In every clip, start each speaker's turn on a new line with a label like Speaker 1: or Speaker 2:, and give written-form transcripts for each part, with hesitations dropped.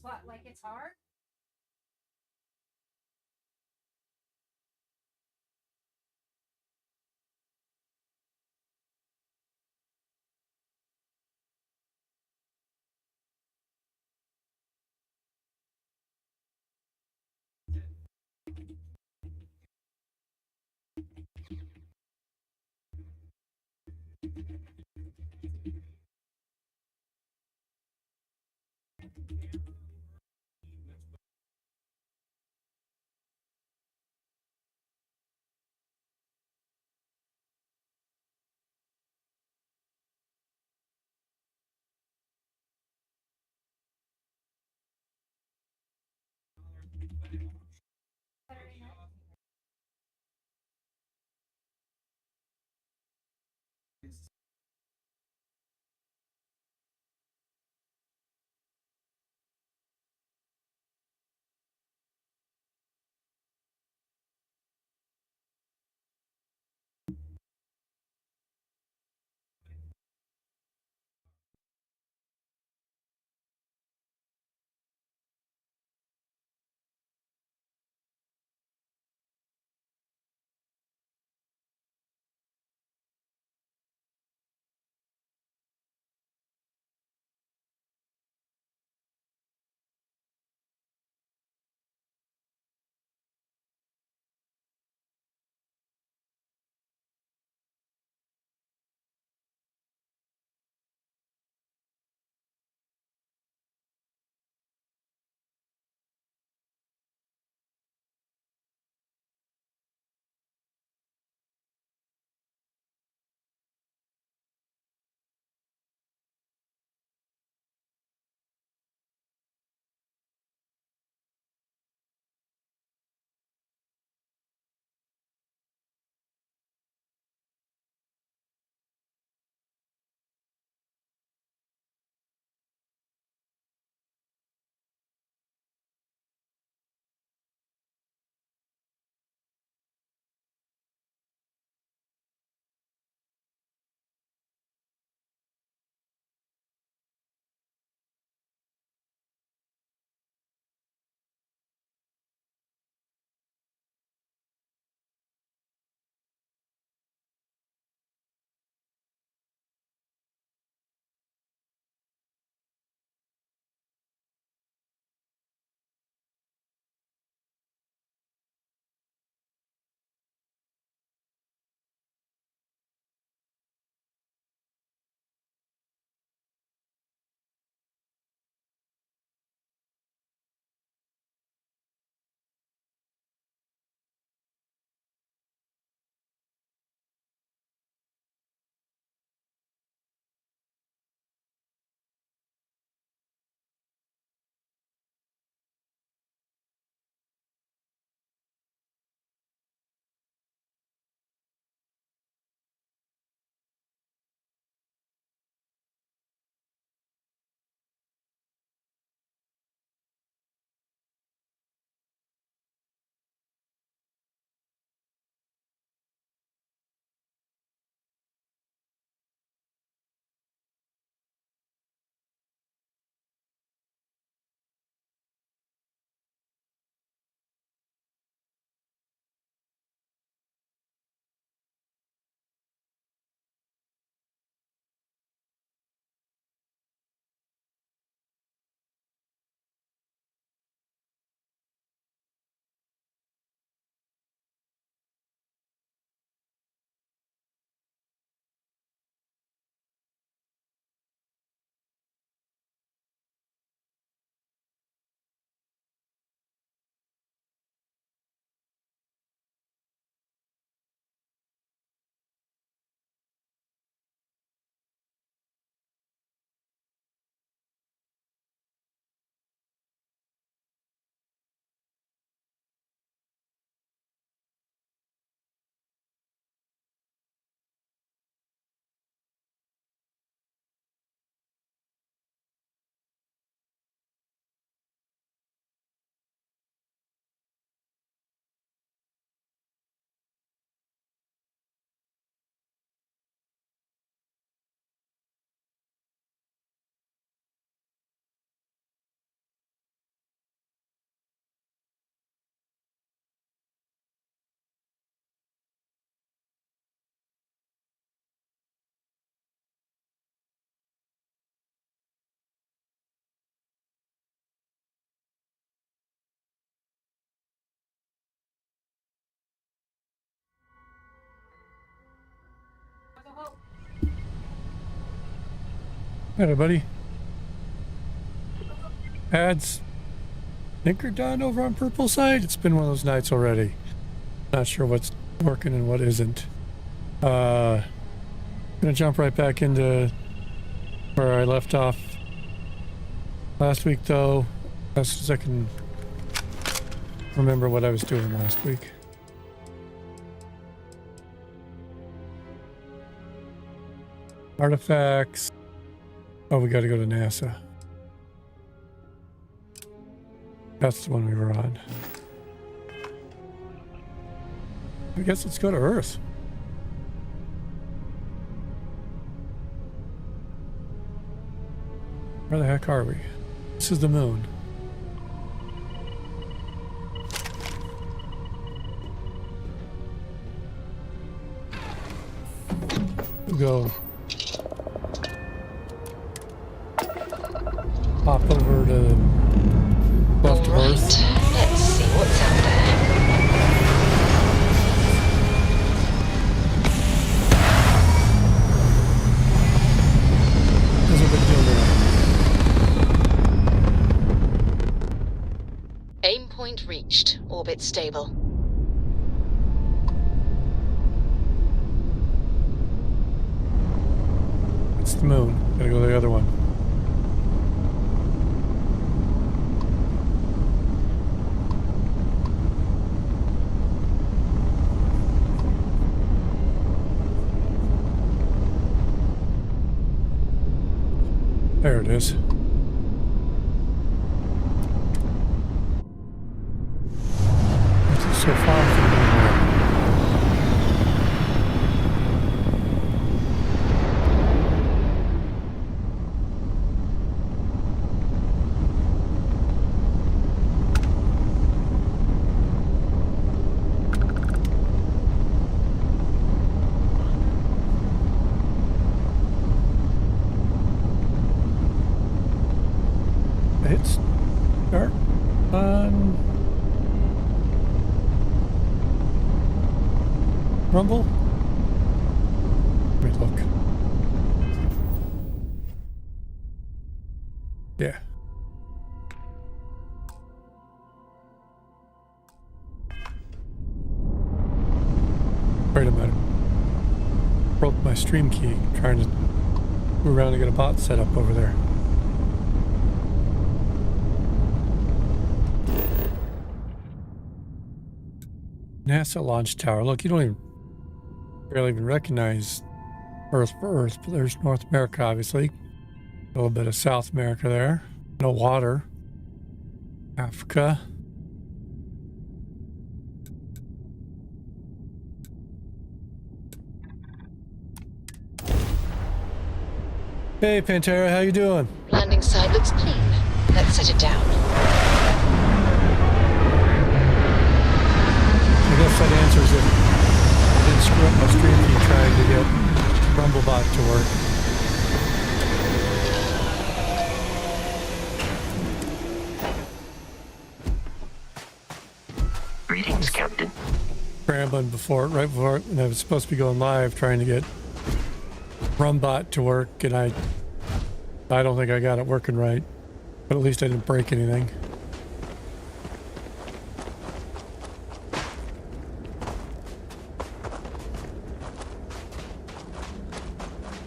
Speaker 1: What, like it's hard? Hey, buddy. Ads. Think you're done over on Purple side? It's been one of those nights already. Not sure what's working and what isn't. Gonna jump right back into where I left off last week, though, as soon as I can remember what I was doing last week. Artifacts. Oh, we gotta go to NASA. That's the one we were on. I guess let's go to Earth. Where the heck are we? This is the moon. We'll go pop over to left of Earth.
Speaker 2: Let's see what's out there.
Speaker 1: There's a big deal there.
Speaker 2: Aim point reached. Orbit stable.
Speaker 1: It's the moon. Gotta go to the other one. There it is. It's so far from there. Hit start on Rumble. Let me look. Yeah. Wait a minute. Broke my stream key trying to move around to get a bot set up over there. NASA launch tower. Look, you don't even barely even recognize Earth for Earth, but there's North America, obviously. A little bit of South America there. No water. Africa. Hey, Pantera, how you doing?
Speaker 2: Landing site looks clean. Let's set it down.
Speaker 1: I guess that answers it. I didn't screw up my stream feed trying to get Rumblebot to work.
Speaker 3: Greetings, Captain.
Speaker 1: Scrambling right before when I was supposed to be going live, trying to get Rumbot to work, and I don't think I got it working right. But at least I didn't break anything.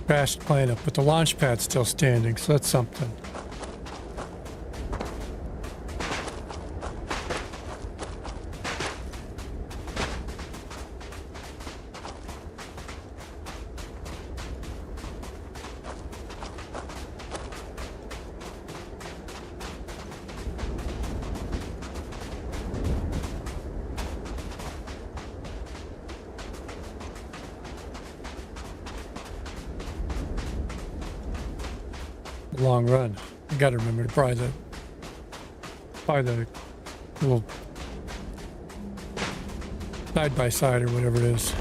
Speaker 1: Crashed plane up, but the launch pad's still standing, so that's something. Long run. I gotta remember to buy the little side by side or whatever it is.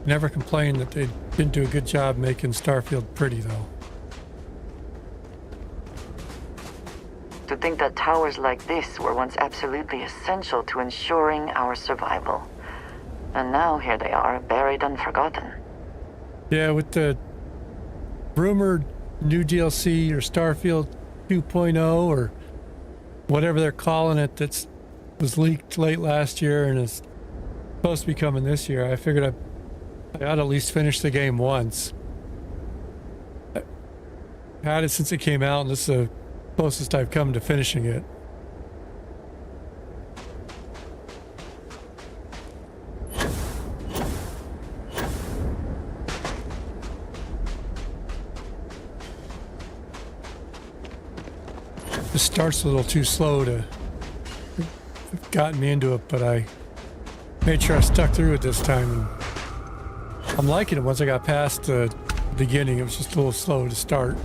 Speaker 1: Never complained that they didn't do a good job making Starfield pretty, though.
Speaker 3: To think that towers like this were once absolutely essential to ensuring our survival. And now here they are, buried and forgotten.
Speaker 1: Yeah, with the rumored new DLC or Starfield 2.0 or whatever they're calling it that was leaked late last year and is supposed to be coming this year, I figured I ought to at least finish the game once. I've had it since it came out, and this is the closest I've come to finishing it. It starts a little too slow to have gotten me into it, but I made sure I stuck through it this time, and I'm liking it. Once I got past the beginning, it was just a little slow to start.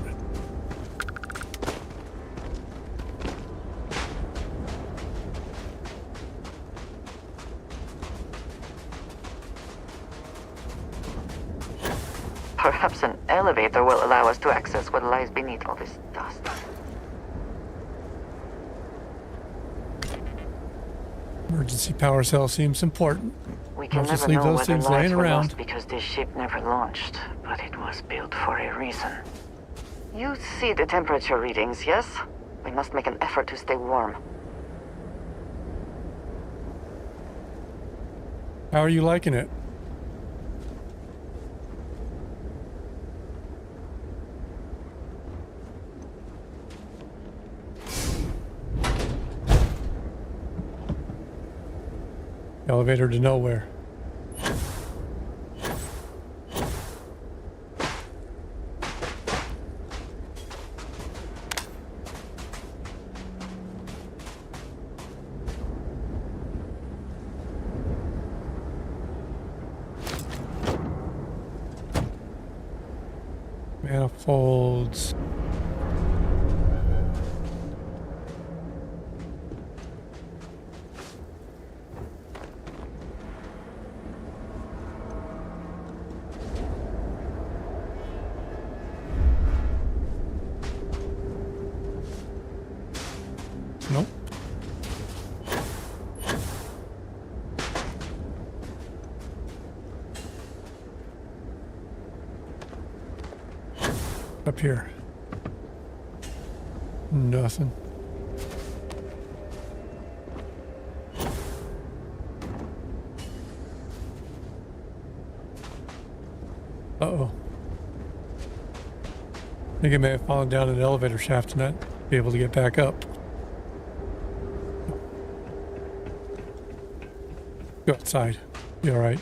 Speaker 3: Perhaps an elevator will allow us to access what lies beneath all this dust.
Speaker 1: Emergency power cell seems important.
Speaker 3: We can
Speaker 1: I'll just
Speaker 3: never
Speaker 1: leave
Speaker 3: know
Speaker 1: those
Speaker 3: whether
Speaker 1: things
Speaker 3: lives
Speaker 1: laying
Speaker 3: were
Speaker 1: around.
Speaker 3: lost because this ship never launched, but it was built for a reason. You see the temperature readings, yes? We must make an effort to stay warm.
Speaker 1: How are you liking it? Elevator to nowhere. Manifolds. Nope. Up here. Nothing. Uh-oh. I think I may have fallen down an elevator shaft and not be able to get back up. Go outside. Be all right.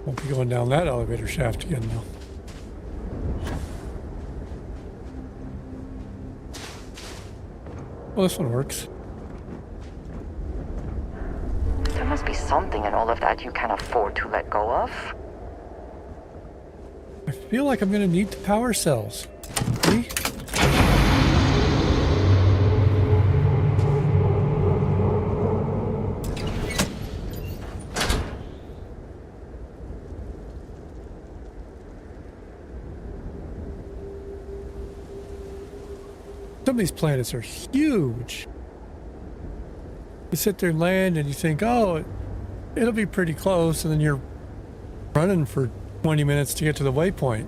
Speaker 1: Won't be going down that elevator shaft again now. Well, this one works.
Speaker 3: There must be something in all of that you can afford to let go of.
Speaker 1: I feel like I'm going to need the power cells. See? Some of these planets are huge. You sit there and land and you think, oh, it'll be pretty close, and then you're running for 20 minutes to get to the waypoint.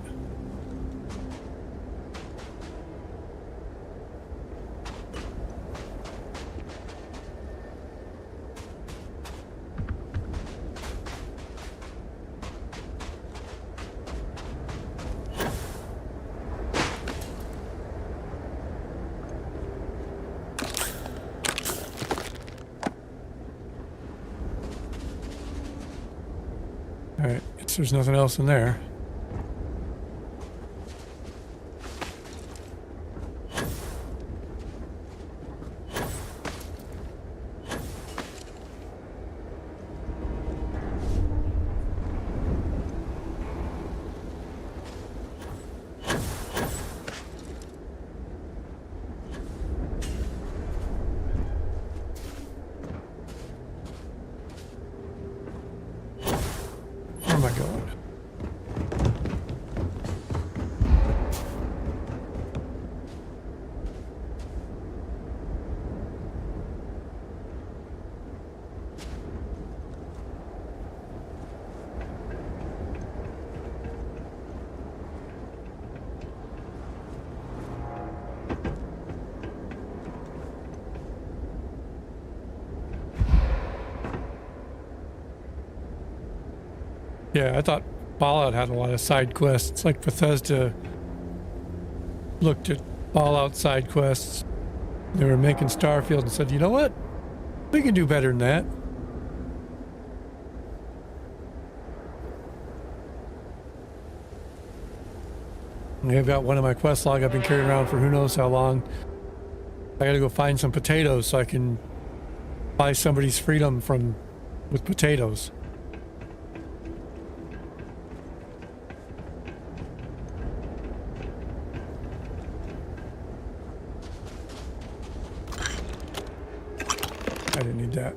Speaker 1: There's nothing else in there. Where am I going? Yeah, I thought Fallout had a lot of side quests. It's like Bethesda looked at Fallout side quests. They were making Starfield and said, you know what? We can do better than that. And I've got one of my quest log I've been carrying around for who knows how long. I gotta go find some potatoes so I can buy somebody's freedom with potatoes. I didn't need that.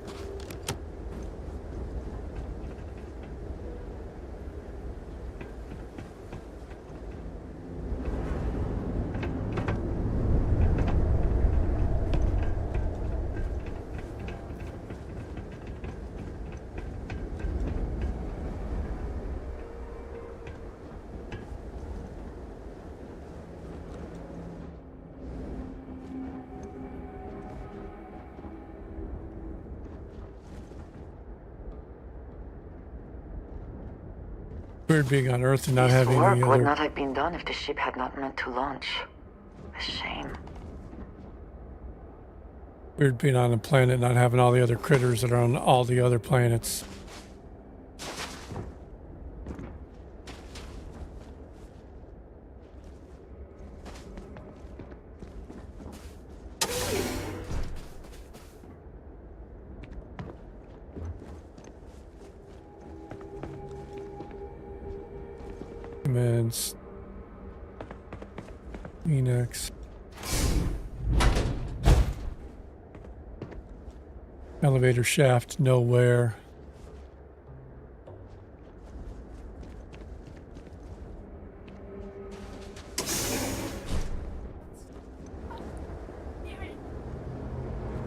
Speaker 1: Weird being on Earth and not
Speaker 3: This
Speaker 1: having
Speaker 3: work
Speaker 1: any
Speaker 3: would
Speaker 1: other...
Speaker 3: not have been done if the ship had not meant to launch. A shame.
Speaker 1: Weird being on a planet not having all the other critters that are on all the other planets. Commands. Phoenix. Elevator shaft nowhere.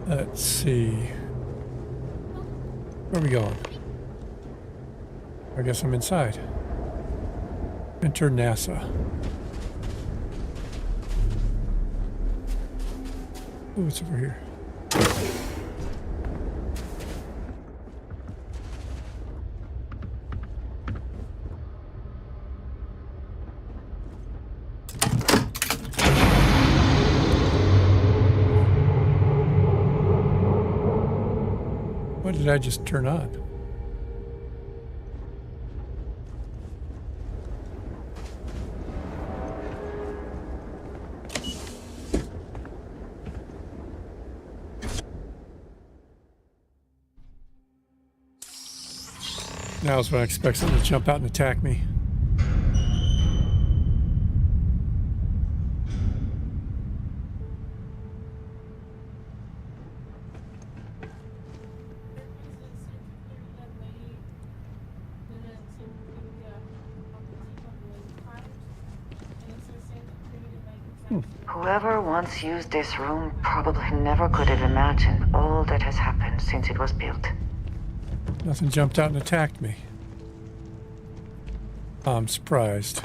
Speaker 1: Let's see. Where are we going? I guess I'm inside. Enter NASA. Oh, what's over here? What did I just turn on? Now is when I expect something to jump out and attack me.
Speaker 3: Whoever once used this room probably never could have imagined all that has happened since it was built.
Speaker 1: Nothing jumped out and attacked me. I'm surprised.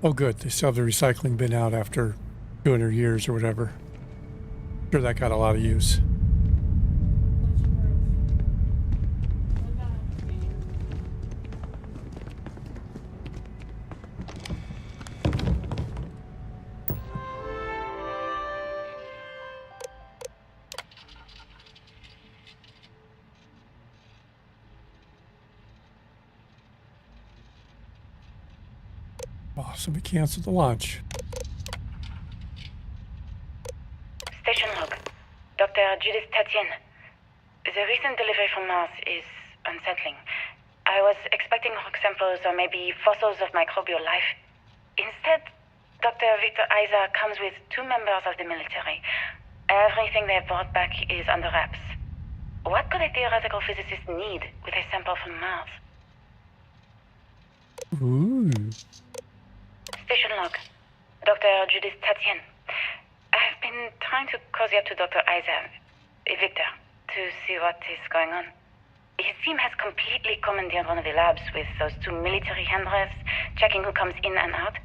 Speaker 1: Oh good, they still have the recycling bin out after 200 years or whatever. Sure, that got a lot of use. Oh, somebody canceled the launch.
Speaker 4: Station log. Dr. Judith Tatienne. The recent delivery from Mars is unsettling. I was expecting rock samples or maybe fossils of microbial life. Instead, Dr. Victor Isa comes with 2 members of the military. Everything they brought back is under wraps. What could a theoretical physicist need with a sample from Mars?
Speaker 1: Ooh.
Speaker 4: Station log. Dr. Judith Tatienne. I've been trying to cozy up to Dr. Isa, Victor, to see what is going on. His team has completely commandeered one of the labs with those 2 military handlers, checking who comes in and out.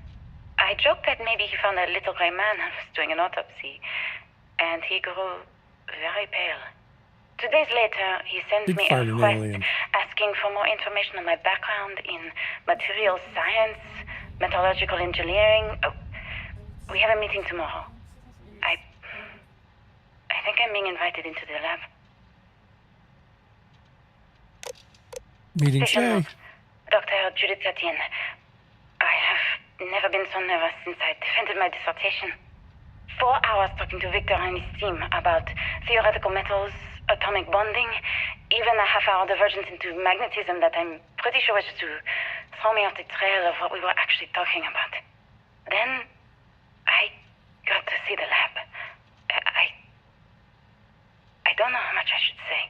Speaker 4: I joked that maybe he found a little gray man and was doing an autopsy, and he grew very pale. 2 days later, he sent
Speaker 1: Did
Speaker 4: me a
Speaker 1: find an
Speaker 4: request
Speaker 1: alien.
Speaker 4: asking for more information on my background in materials science, metallurgical engineering. Oh, we have a meeting tomorrow. I think I'm being invited into the lab.
Speaker 1: Meeting
Speaker 4: Station
Speaker 1: today.
Speaker 4: log. Dr. Judith Tatienne. I have never been so nervous since I defended my dissertation. 4 hours talking to Victor and his team about theoretical metals, atomic bonding, even a half-hour divergence into magnetism that I'm pretty sure was to throw me off the trail of what we were actually talking about. Then I got to see the lab. I don't know how much I should say,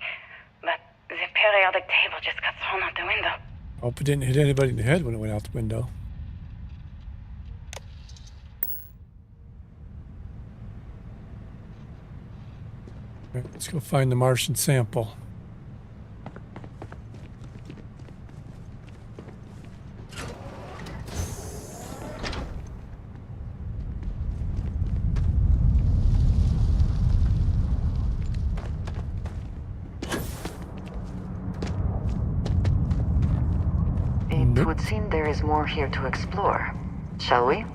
Speaker 4: but the periodic table just got thrown out the window.
Speaker 1: Hope it didn't hit anybody in the head when it went out the window. All right, let's go find the Martian sample.
Speaker 3: It would seem there is more here to explore. Shall we?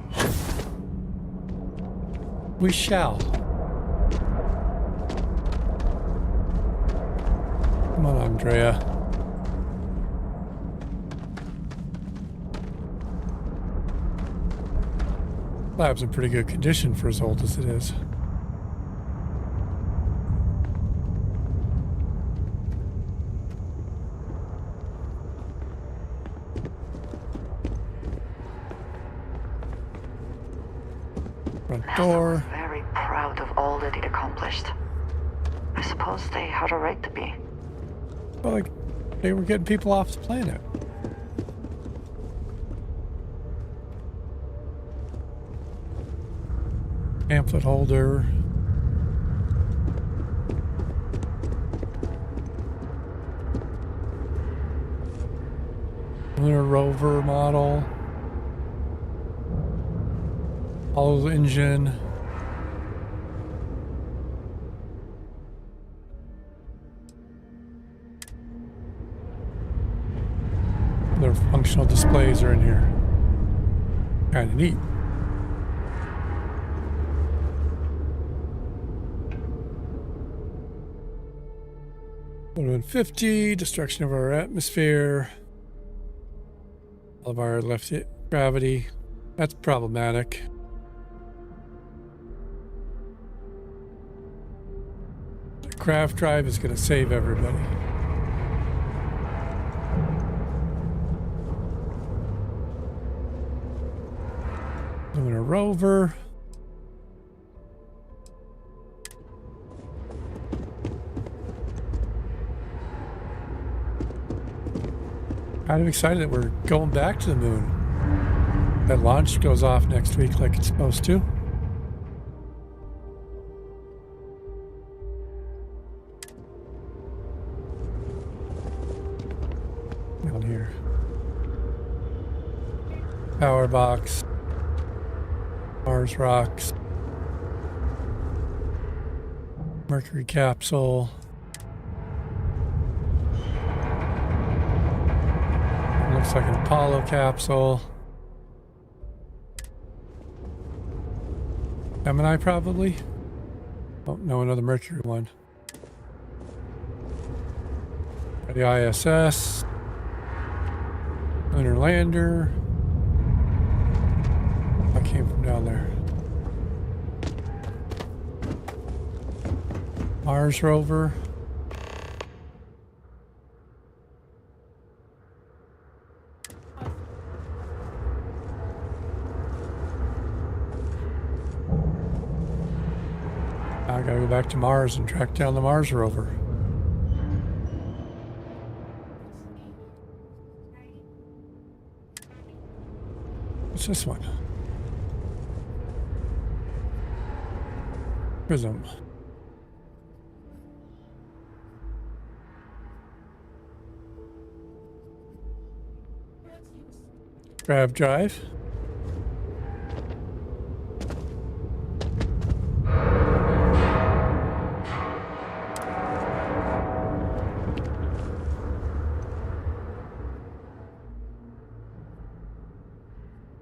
Speaker 1: We shall. Come on, Andrea. Lab's in pretty good condition for as old as it is. Front
Speaker 3: NASA
Speaker 1: door.
Speaker 3: was very proud of all that it accomplished. I suppose they had a right to be.
Speaker 1: Well, like, they were getting people off the planet. Pamphlet holder. Lunar rover model. Apollo engine. Their functional displays are in here. Kind of neat. $150, destruction of our atmosphere. All of our left gravity. That's problematic. The craft drive is going to save everybody. Lunar rover. Kind of excited that we're going back to the moon. That launch goes off next week like it's supposed to. Down here. Power box. Mars rocks. Mercury capsule. Looks like an Apollo capsule. Gemini probably. Oh no, another Mercury one. Got the ISS. Lunar lander. I came from down there. Mars rover. Now I gotta go back to Mars and track down the Mars rover. What's this one? Prism. Grav drive.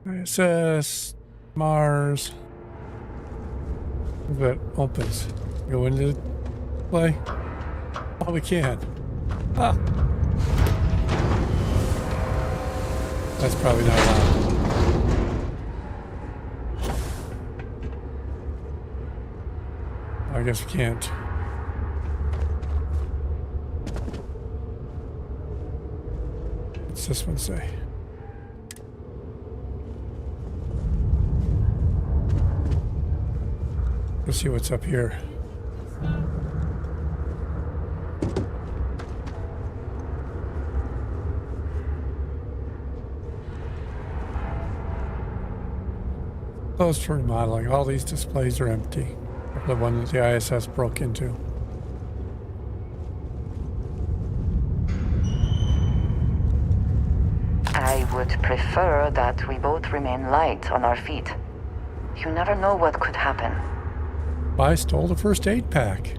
Speaker 1: ISS, Mars. If that opens, go into play. Oh, we can. Ah. That's probably not allowed. I guess we can't. What's this one say? Let's see what's up here. Closed for remodeling. All these displays are empty. The one that the ISS broke into.
Speaker 3: I would prefer that we both remain light on our feet. You never know what could happen.
Speaker 1: I stole the first aid pack.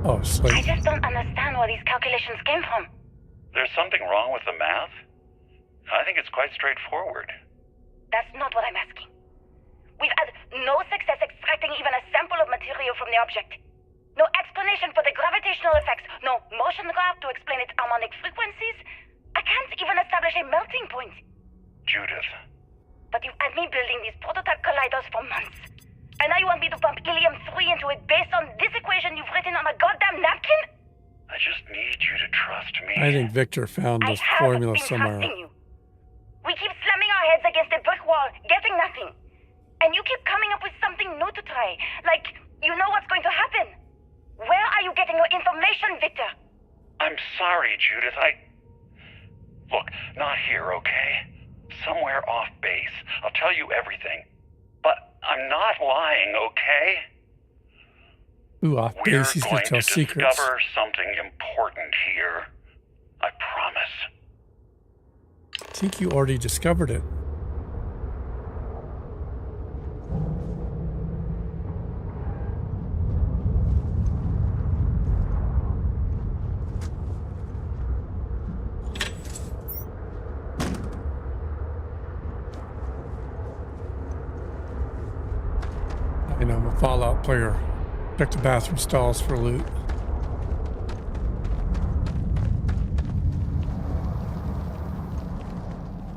Speaker 1: Oh,
Speaker 4: I
Speaker 1: Slate.
Speaker 4: just don't understand where these calculations came from.
Speaker 5: There's something wrong with the math? I think it's quite straightforward.
Speaker 4: That's not what I'm asking. We've had no success extracting even a sample of material from the object. No explanation for the gravitational effects. No motion graph to explain its harmonic frequencies. I can't even establish a melting point.
Speaker 5: Judith,
Speaker 4: But you've had me building these prototype colliders for months. And now you want me to pump helium-3 into it based on this equation you've written on a goddamn napkin?
Speaker 5: I just need you to trust me.
Speaker 1: I think Victor found
Speaker 4: I
Speaker 1: the
Speaker 4: have
Speaker 1: formula
Speaker 4: been
Speaker 1: somewhere.
Speaker 4: trusting you. We keep slamming our heads against a brick wall, getting nothing. And you keep coming up with something new to try. Like, you know what's going to happen. Where are you getting your information, Victor?
Speaker 5: I'm sorry, Judith. Look, not here, okay? Somewhere off base. I'll tell you everything. But I'm not lying, okay?
Speaker 1: Ooh, off
Speaker 5: We're
Speaker 1: base, he's
Speaker 5: going
Speaker 1: gonna tell
Speaker 5: to
Speaker 1: secrets.
Speaker 5: discover something important here. I promise.
Speaker 1: I think you already discovered it. I know, I'm a Fallout player. Check the bathroom stalls for loot.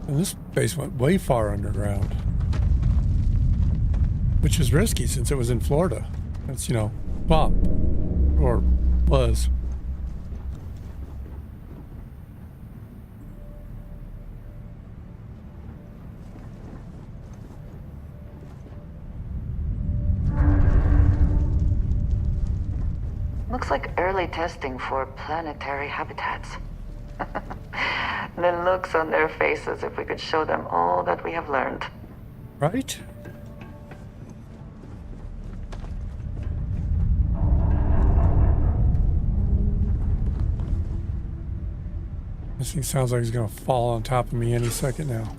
Speaker 1: And this base went way far underground. Which is risky since it was in Florida. That's, you know, swamp. Or was.
Speaker 3: Looks like early testing for planetary habitats. The looks on their faces if we could show them all that we have learned.
Speaker 1: Right? This thing sounds like it's gonna fall on top of me any second now.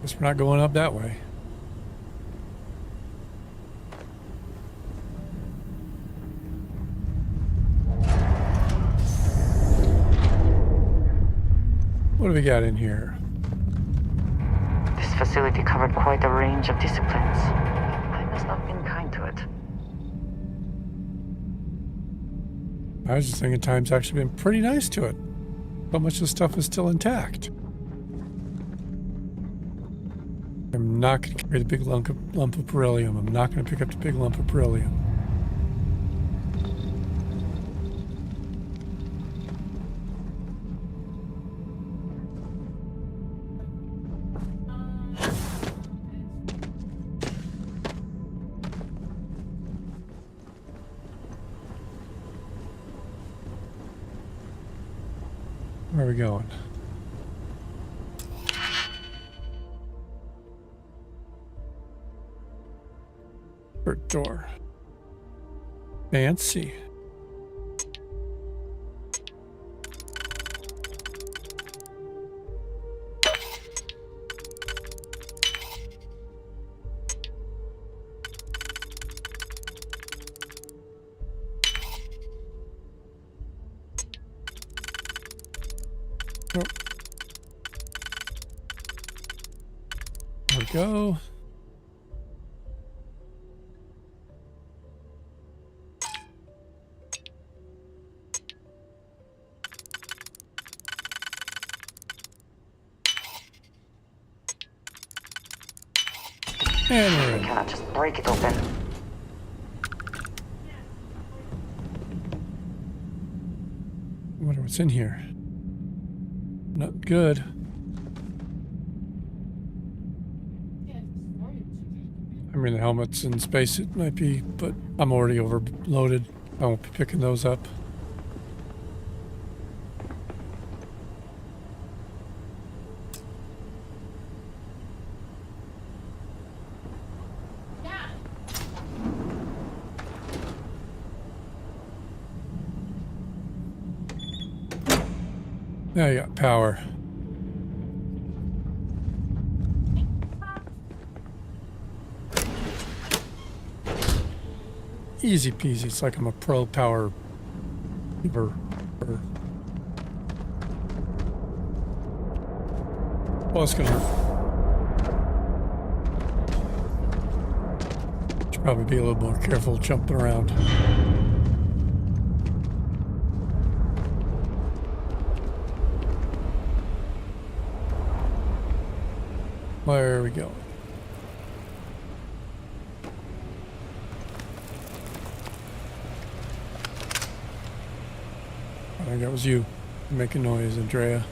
Speaker 1: Guess we're not going up that way. What do we got in here?
Speaker 3: This facility covered quite a range of disciplines. I must not have been kind to it.
Speaker 1: I was just thinking time's actually been pretty nice to it. So much of the stuff is still intact. I'm not going to carry the big lump of beryllium. I'm not going to pick up the big lump of beryllium. Where are we going? Third door. Fancy. Oh. There we go. And we're
Speaker 3: We
Speaker 1: in.
Speaker 3: cannot just break it open.
Speaker 1: I wonder what's in here. Not good. I mean, the helmets in space it might be, but I'm already overloaded. I won't be picking those up. Now you got power. Easy peasy. It's like I'm a pro power giver. Well, it's gonna hurt. Should probably be a little more careful jumping around. Where are we going? I think that was you making noise, Andrea.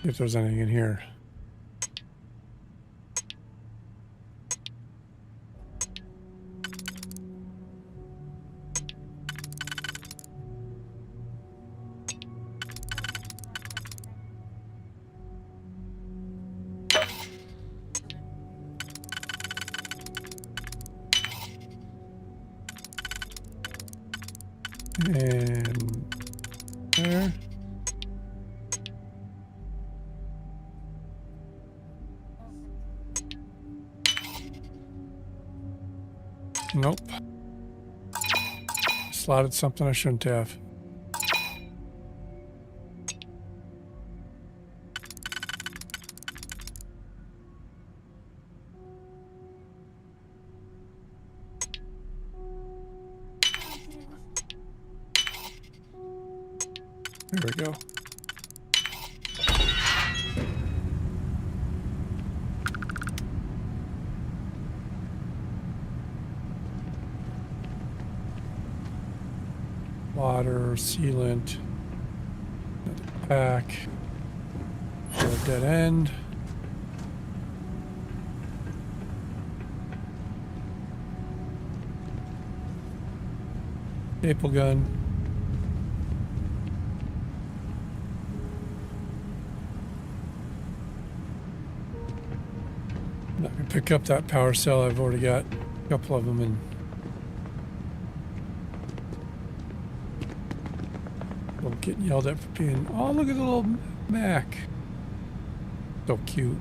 Speaker 1: See if there's anything in here. And there. Nope. Slotted something I shouldn't have. There we go. Water, sealant, another pack, another dead end. Staple gun. pick up that power cell. I've already got a couple of them in. Well, getting yelled at for being, oh, look at the little Mac. So cute.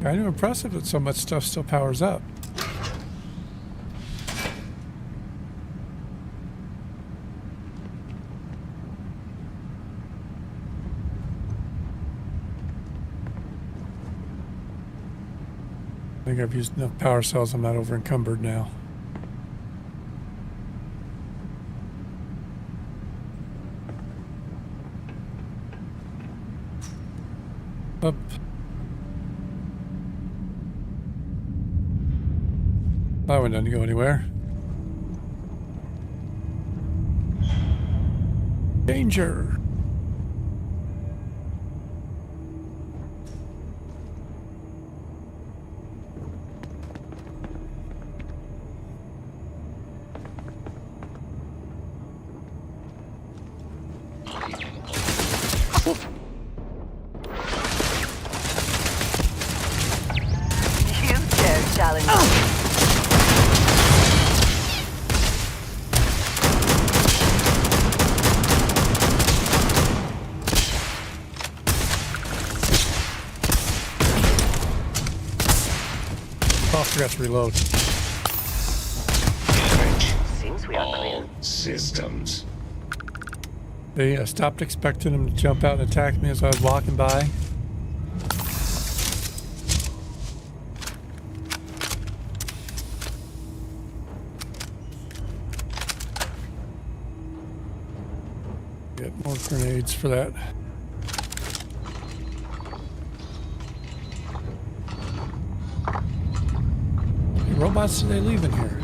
Speaker 1: Kind of impressive that so much stuff still powers up. I think I've used enough power cells. I'm not over encumbered now. Up. That one doesn't go anywhere. Danger.
Speaker 3: You dare challenge me?
Speaker 1: Oh, I forgot to reload.
Speaker 3: Seems we are clear.
Speaker 6: All systems.
Speaker 1: I stopped expecting him to jump out and attack me as I was walking by. Get more grenades for that. What robots do they leave in here?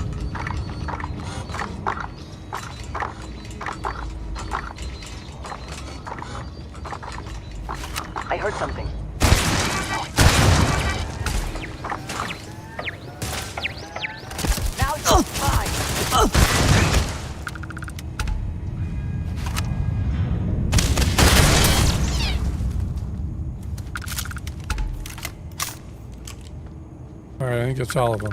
Speaker 3: I heard something. Now you're fine.
Speaker 1: All right, I think that's all of them.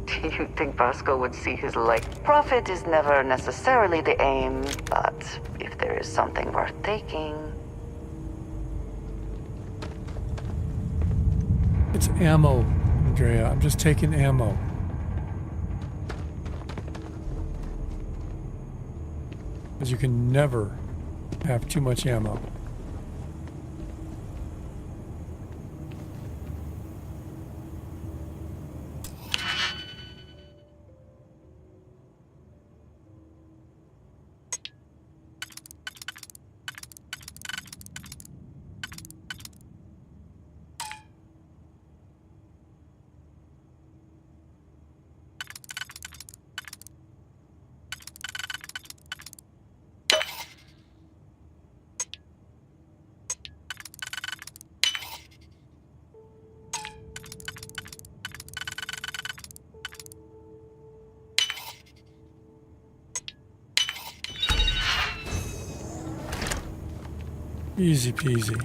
Speaker 3: Do you think Vasco would see his life? Profit is never necessarily the aim, but if there is something worth taking...
Speaker 1: It's ammo, Andrea. I'm just taking ammo. Because you can never have too much ammo. Easy peasy.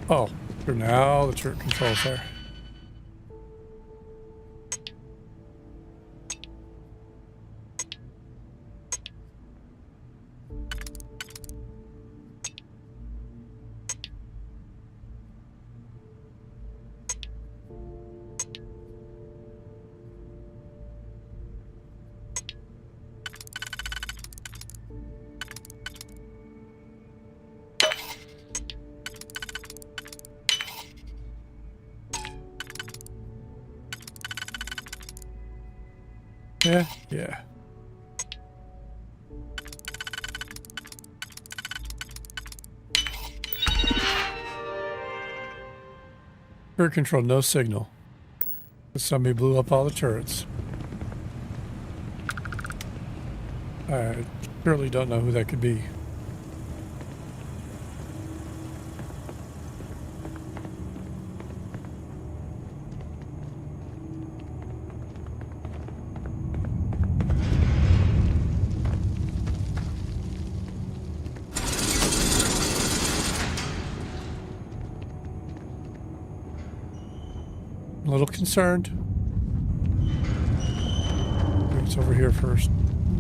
Speaker 1: Oh, for now the turret controls there. Yeah. Turret control, no signal. Somebody blew up all the turrets. I surely don't know who that could be. A little concerned. It's over here first.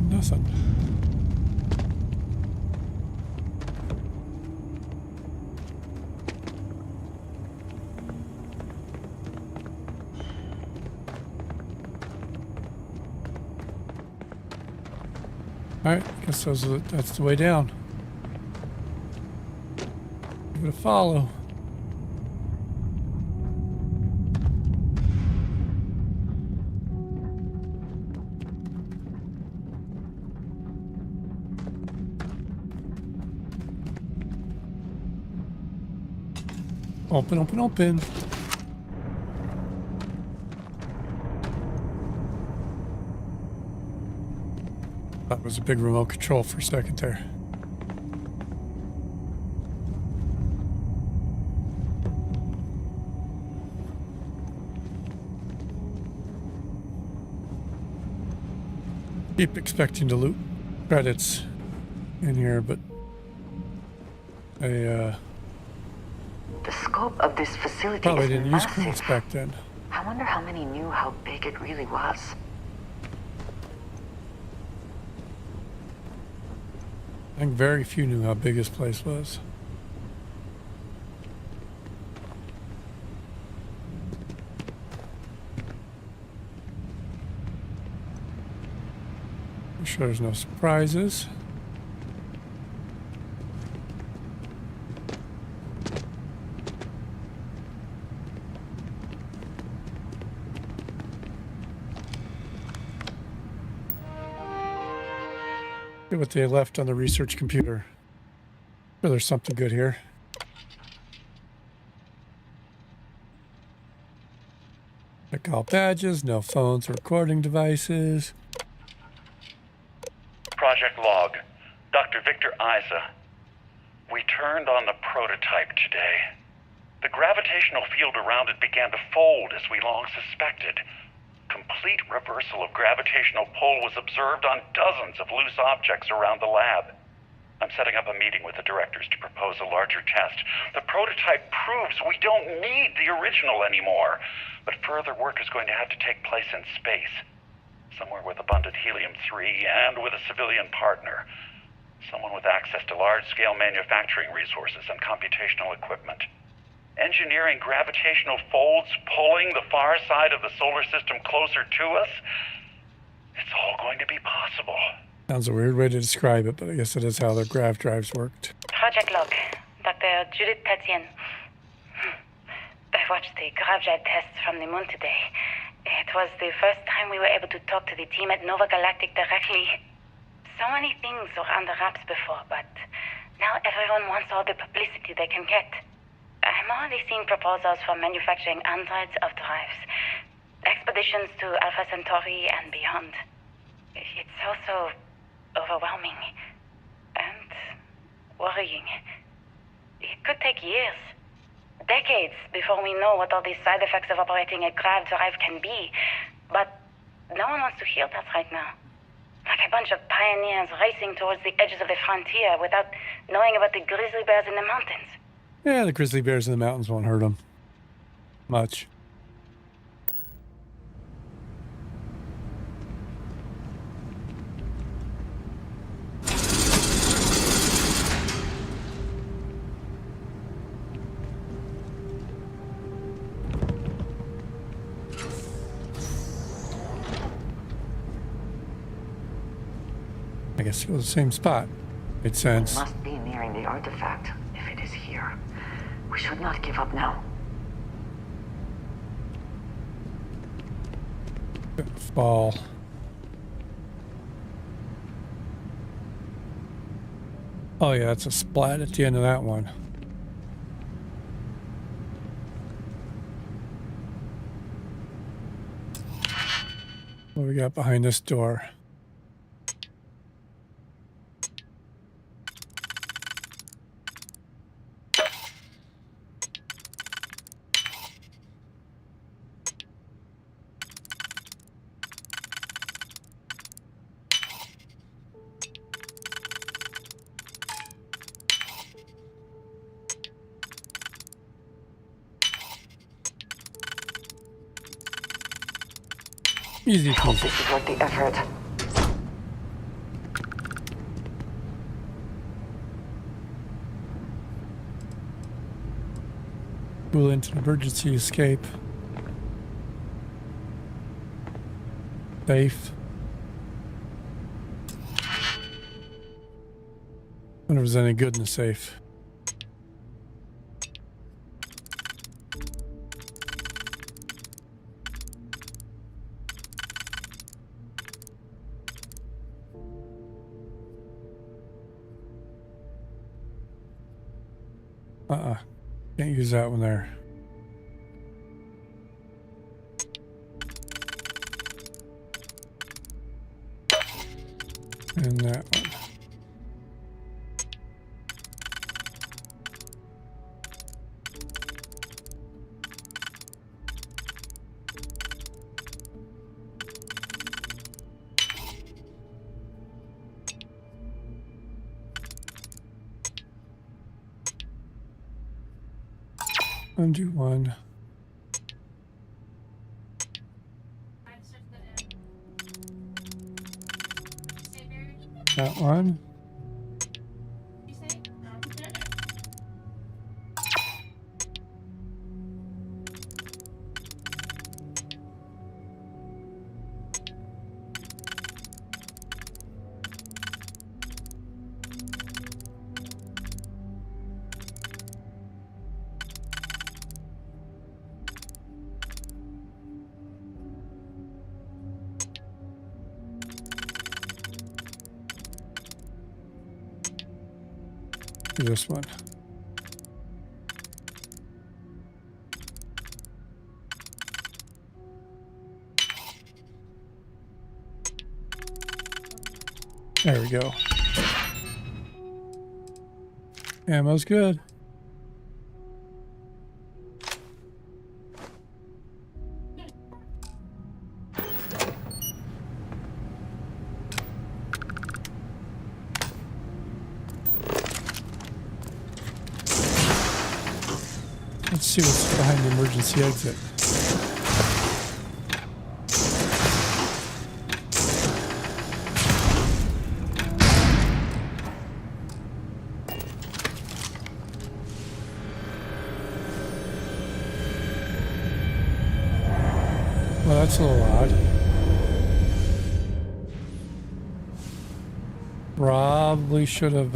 Speaker 1: Nothing. Alright, guess that's the way down. Give it a follow. Open, open, open. That was a big remote control for a second there. Keep expecting to loot credits in here, but I
Speaker 3: The scope of this facility
Speaker 1: probably
Speaker 3: is
Speaker 1: didn't use
Speaker 3: massive.
Speaker 1: credits back then.
Speaker 3: I wonder how many knew how big it really was.
Speaker 1: I think very few knew how big this place was. I'm sure there's no surprises. See what they left on the research computer. Sure, there's something good here. Check all badges, no phones or recording devices.
Speaker 5: Project Log. Dr. Victor Isa. We turned on the prototype today. The gravitational field around it began to fold as we long suspected. Complete reversal of gravitational pull was observed on dozens of loose objects around the lab. I'm setting up a meeting with the directors to propose a larger test. The prototype proves we don't need the original anymore, but further work is going to have to take place in space. Somewhere with abundant helium-3 and with a civilian partner. Someone with access to large-scale manufacturing resources and computational equipment. Engineering gravitational folds pulling the far side of the solar system closer to us. It's all going to be possible.
Speaker 1: Sounds a weird way to describe it, but I guess it is how their grav drives worked.
Speaker 4: Project Log. Dr. Judith Tatien. I watched the grav-drive tests from the moon today. It was the first time we were able to talk to the team at Nova Galactic directly. So many things were under wraps before, but now everyone wants all the publicity they can get. I'm already seeing proposals for manufacturing androids of drives, expeditions to Alpha Centauri and beyond. It's also overwhelming and worrying. It could take years, decades, before we know what all these side effects of operating a grav drive can be. But no one wants to hear that right now. Like a bunch of pioneers racing towards the edges of the frontier without knowing about the grizzly bears in the mountains.
Speaker 1: Yeah, the grizzly bears in the mountains won't hurt them much. I guess it was the same spot. Made sense.
Speaker 3: Must be nearing the artifact, if it is here. We should not give up now.
Speaker 1: Fall. Oh yeah, it's a splat at the end of that one. What do we got behind this door? Easy
Speaker 3: I hope
Speaker 1: peasy.
Speaker 3: this is worth the effort.
Speaker 1: Pull into an emergency escape. Safe. Wonder if there's any good in the safe. Can't use that one there. And that one. Undo one. That one. Do this one. There we go. Ammo's good. Let's see what's behind the emergency exit. Well, that's a little odd. Probably should have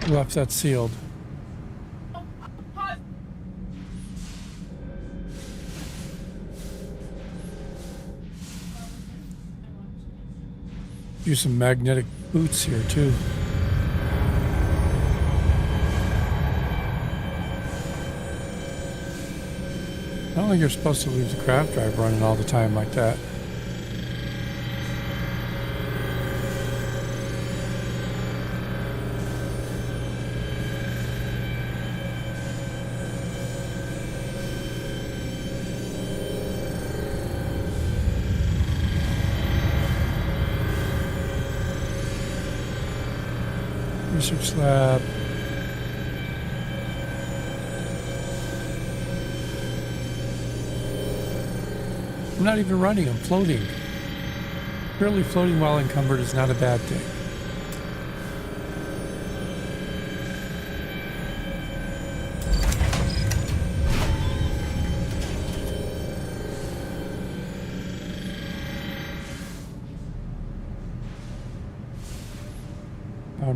Speaker 1: left that sealed. Use some magnetic boots here too. I don't think you're supposed to leave the craft drive running all the time like that. Research lab. I'm not even running, I'm floating. Purely floating while encumbered is not a bad thing.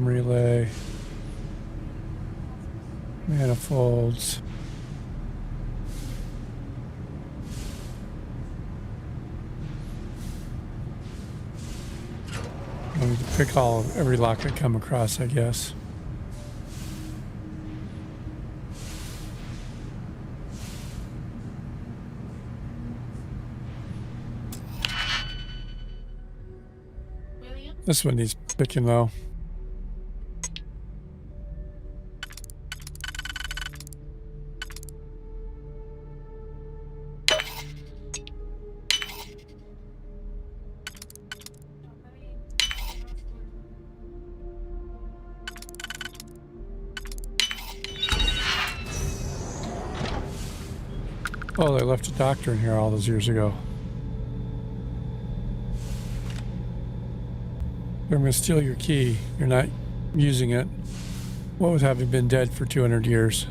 Speaker 1: Relay. Manifolds. I need to pick every lock I come across, I guess. This one needs picking though. Oh, they left a doctor in here all those years ago. They're going to steal your key. You're not using it. What with having been dead for 200 years?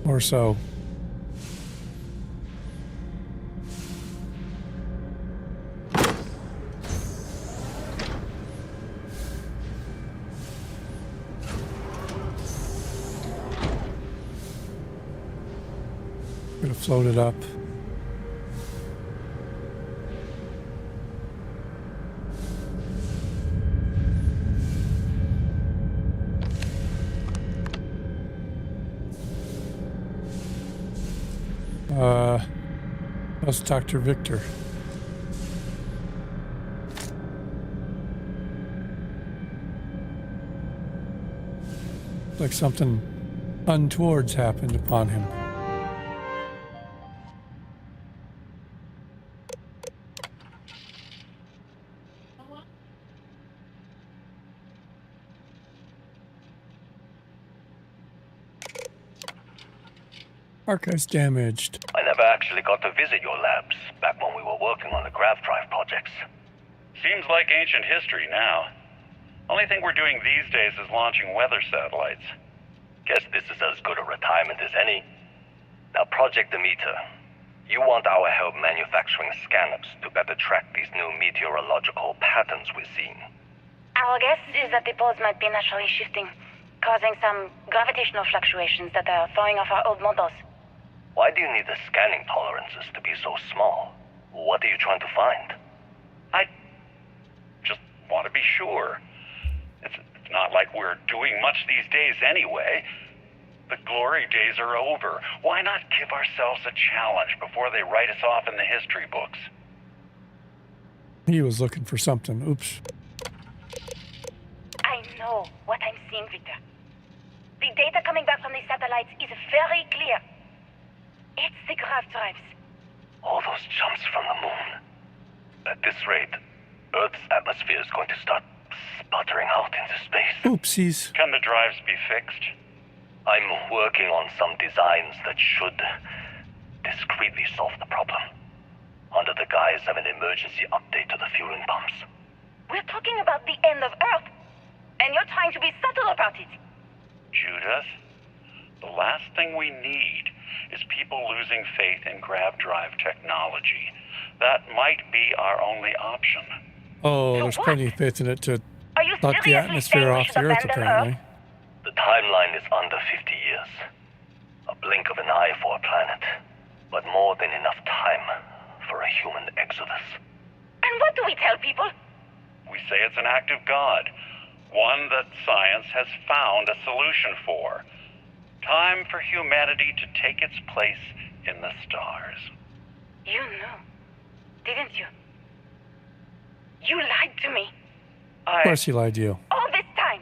Speaker 1: Or so. Gonna float it up. That's Dr. Victor. Like something untoward's happened upon him. Archive's damaged.
Speaker 6: I never actually got to visit your labs back when we were working on the grav drive projects.
Speaker 5: Seems like ancient history now. Only thing we're doing these days is launching weather satellites.
Speaker 6: Guess this is as good a retirement as any. Now, Project Demeter, you want our help manufacturing scanners to better track these new meteorological patterns we're seeing.
Speaker 4: Our guess is that the poles might be naturally shifting, causing some gravitational fluctuations that are throwing off our old models.
Speaker 6: Why do you need the scanning tolerances to be so small? What are you trying to find?
Speaker 5: I just want to be sure. It's not like we're doing much these days anyway. The glory days are over. Why not give ourselves a challenge before they write us off in the history books?
Speaker 1: He was looking for something. Oops.
Speaker 4: I know what I'm seeing, Victor. The data coming back from the satellites is very clear. It's the grav drives.
Speaker 6: All those jumps from the moon. At this rate, Earth's atmosphere is going to start sputtering out into space.
Speaker 1: Oopsies.
Speaker 5: Can the drives be fixed?
Speaker 6: I'm working on some designs that should discreetly solve the problem, under the guise of an emergency update to the fueling pumps.
Speaker 4: We're talking about the end of Earth, and you're trying to be subtle about it.
Speaker 5: Judith, the last thing we need is people losing faith in grav drive technology. That might be our only option.
Speaker 1: Oh,
Speaker 4: So
Speaker 1: there's
Speaker 4: what?
Speaker 1: plenty of faith in it to
Speaker 4: Are you
Speaker 1: suck the
Speaker 4: seriously
Speaker 1: atmosphere
Speaker 4: saying we
Speaker 1: off
Speaker 4: should
Speaker 1: the Earth,
Speaker 4: abandon
Speaker 1: apparently.
Speaker 4: Earth?
Speaker 6: The timeline is under 50 years. A blink of an eye for a planet, but more than enough time for a human exodus.
Speaker 4: And what do we tell people?
Speaker 5: We say it's an act of God, one that science has found a solution for. Time for humanity to take its place in the stars.
Speaker 4: You knew, didn't you? You lied to me
Speaker 1: Of course he lied to you.
Speaker 4: all this time.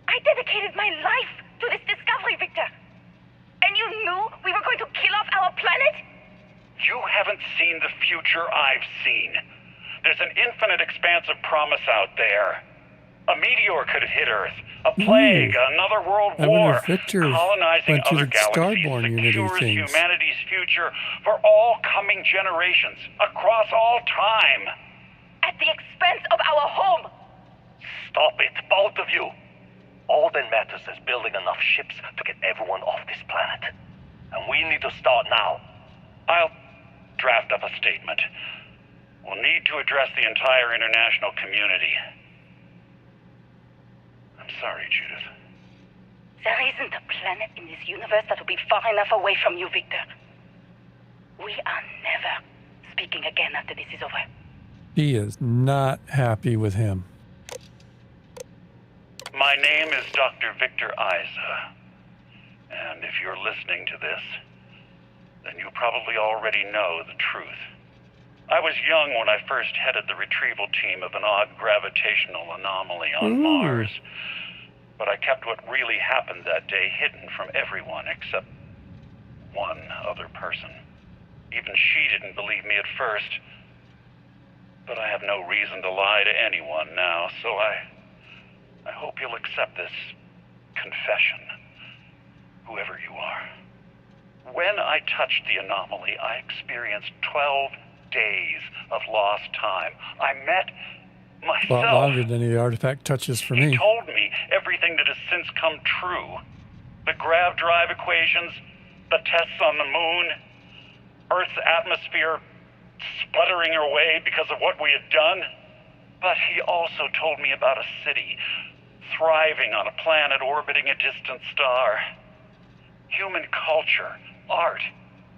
Speaker 4: I dedicated my life to this discovery, Victor. And you knew we were going to kill off our planet?
Speaker 5: You haven't seen the future I've seen. There's an infinite expanse of promise out there. A meteor could hit Earth, a plague, another world
Speaker 1: I wonder
Speaker 5: war,
Speaker 1: if Victor
Speaker 5: colonizing
Speaker 1: went to
Speaker 5: other
Speaker 1: the
Speaker 5: galaxies,
Speaker 1: Starborn Unity
Speaker 5: secures
Speaker 1: things.
Speaker 5: humanity's future for all coming generations, across all time.
Speaker 4: At the expense of our home.
Speaker 6: Stop it, both of you! All that matters is building enough ships to get everyone off this planet. And we need to start now.
Speaker 5: I'll draft up a statement. We'll need to address the entire international community. I'm sorry, Judith.
Speaker 4: There isn't a planet in this universe that will be far enough away from you, Victor. We are never speaking again after this is over.
Speaker 1: He is not happy with him.
Speaker 5: My name is Dr. Victor Isa. And if you're listening to this, then you probably already know the truth. I was young when I first headed the retrieval team of an odd gravitational anomaly on Mars. But I kept what really happened that day hidden from everyone except one other person. Even she didn't believe me at first. But I have no reason to lie to anyone now, so I hope you'll accept this confession, whoever you are. When I touched the anomaly, I experienced 12 days of lost time. I met
Speaker 1: A
Speaker 5: myself.
Speaker 1: lot longer than the artifact touches for
Speaker 5: He
Speaker 1: me.
Speaker 5: told me everything that has since come true. The grav drive equations, the tests on the moon, Earth's atmosphere sputtering away because of what we had done. But he also told me about a city thriving on a planet orbiting a distant star. Human culture, art,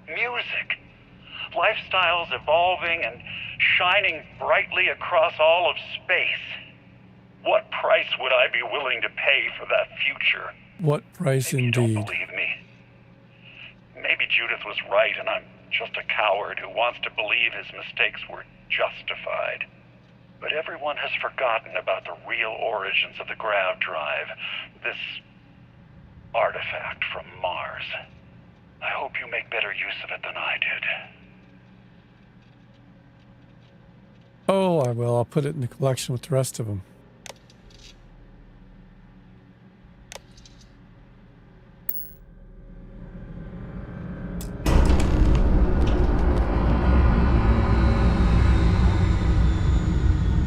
Speaker 5: music, lifestyles evolving and shining brightly across all of space. What price would I be willing to pay for that future?
Speaker 1: What price
Speaker 5: Maybe you don't
Speaker 1: indeed.
Speaker 5: believe me. Maybe Judith was right and I'm just a coward who wants to believe his mistakes were justified. But everyone has forgotten about the real origins of the grav drive, this artifact from Mars. I hope you make better use of it than I did.
Speaker 1: Oh, I will. I'll put it in the collection with the rest of them.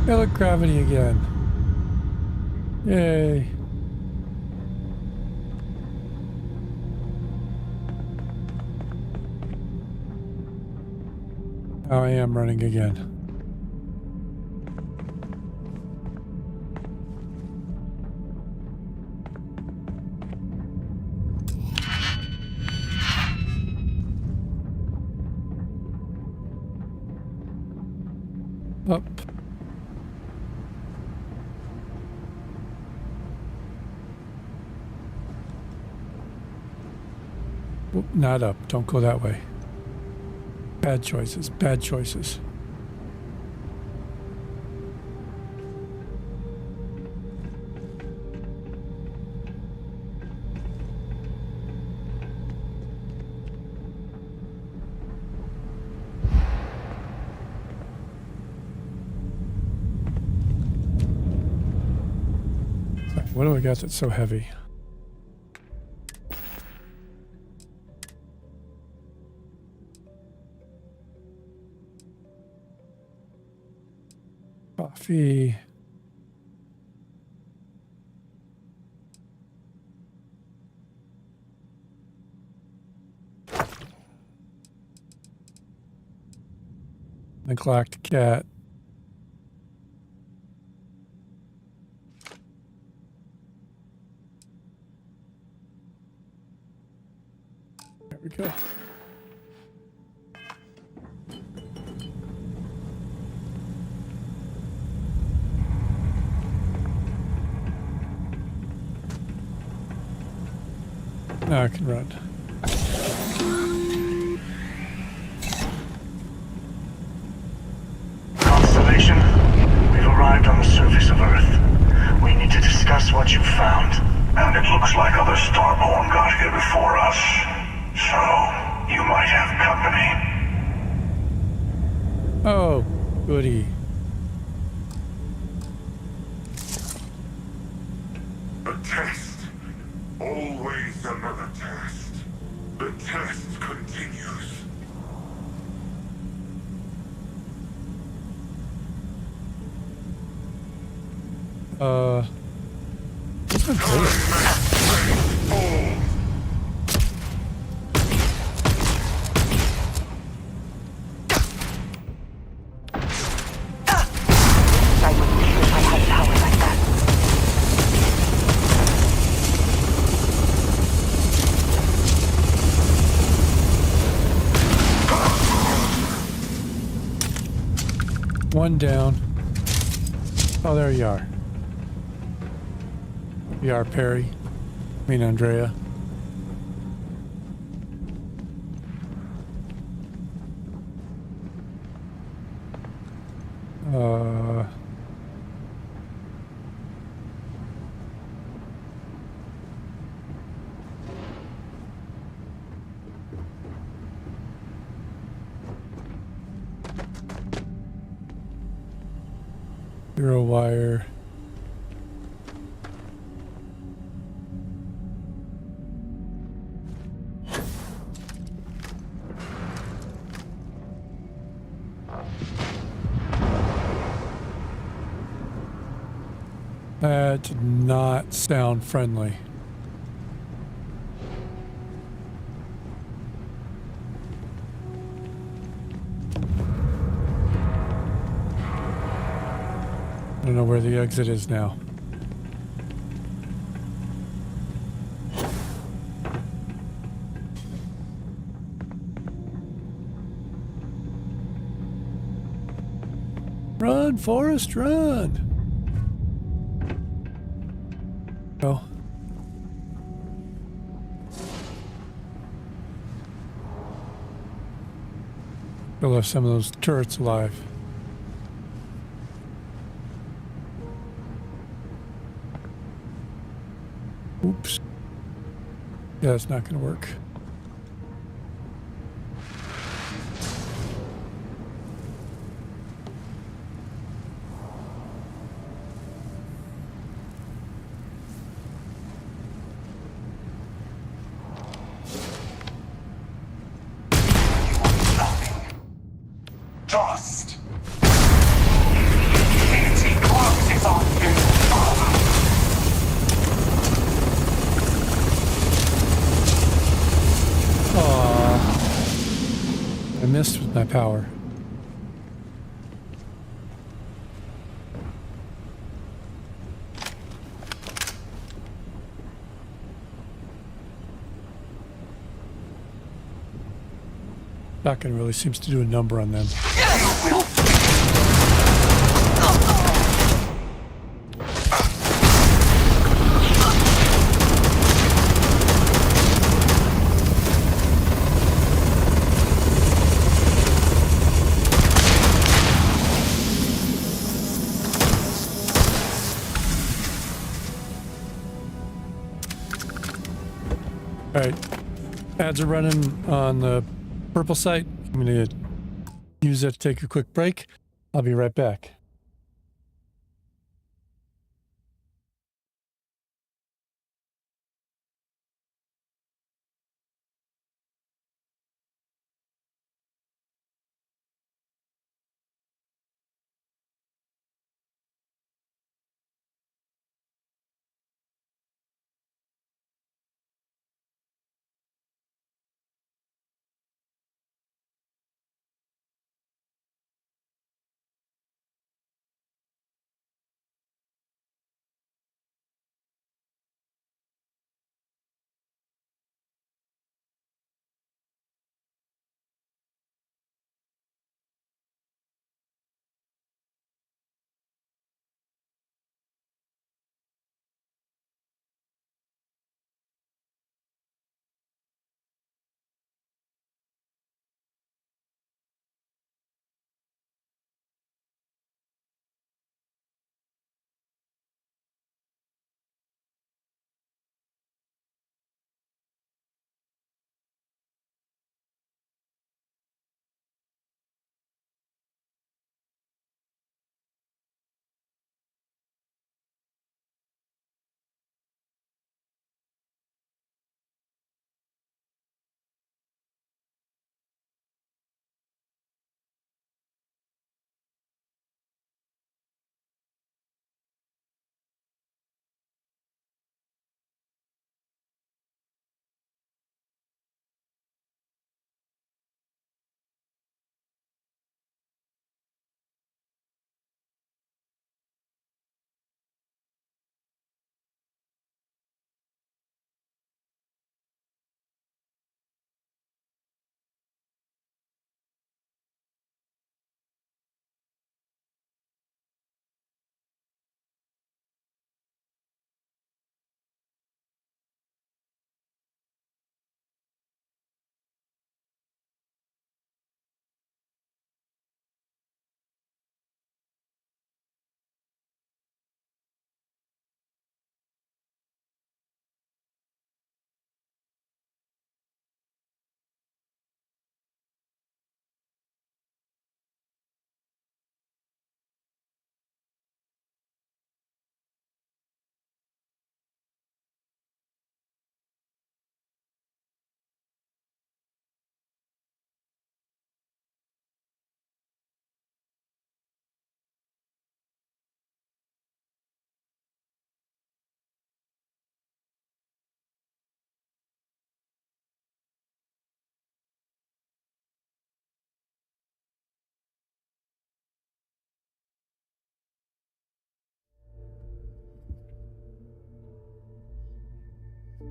Speaker 1: Yeah, look, gravity again. Yay. Oh, I am running again. Up. Oop, not up. Don't go that way. Bad choices. Bad choices. What do I got that's so heavy? Coffee. Neglect cat. There we go. Now I can run.
Speaker 7: Constellation, we've arrived on the surface of Earth. We need to discuss what you found.
Speaker 8: And it looks like other Starborn got here before us. So, you might have company.
Speaker 1: Oh, goody.
Speaker 8: A test. Always another test. The test continues.
Speaker 1: What's my bullet?
Speaker 3: I wouldn't care if I had power like that.
Speaker 1: One down. Oh, there you are. You are, Perry. I mean, Andrea. Zero wire. That did not sound friendly. I don't know where the exit is now. Run, Forrest, run! Oh. Still left some of those turrets alive. Oops. Yeah, that's not going to work.
Speaker 8: Dust. Eating corpses on you.
Speaker 1: Aww. I missed with my power. Shotgun really seems to do a number on them. Alright. Ads are running on the purple site. I'm going to use that to take a quick break. I'll be right back.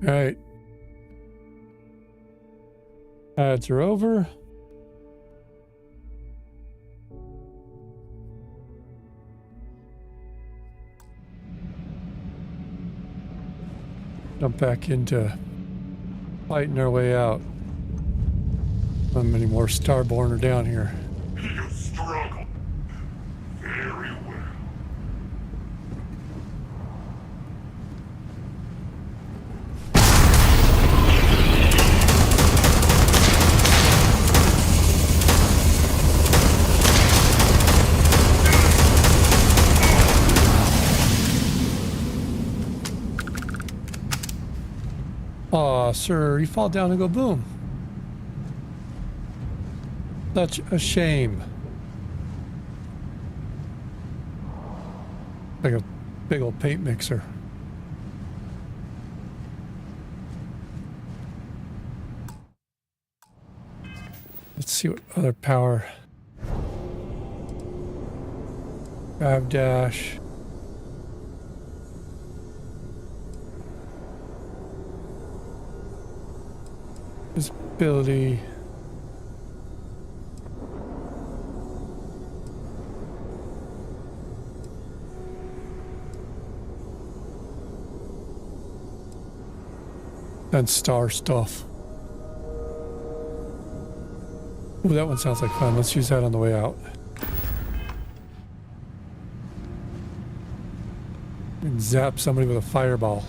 Speaker 1: All right. Ads are over. Jump back into fighting our way out. How many more Starborn are down here?
Speaker 8: You struggle. Very well.
Speaker 1: Aw, sir, you fall down and go boom. Such a shame. Like a big old paint mixer. Let's see what other power. Grav dash. Visibility. And star stuff. Ooh, that one sounds like fun. Let's use that on the way out. And zap somebody with a fireball.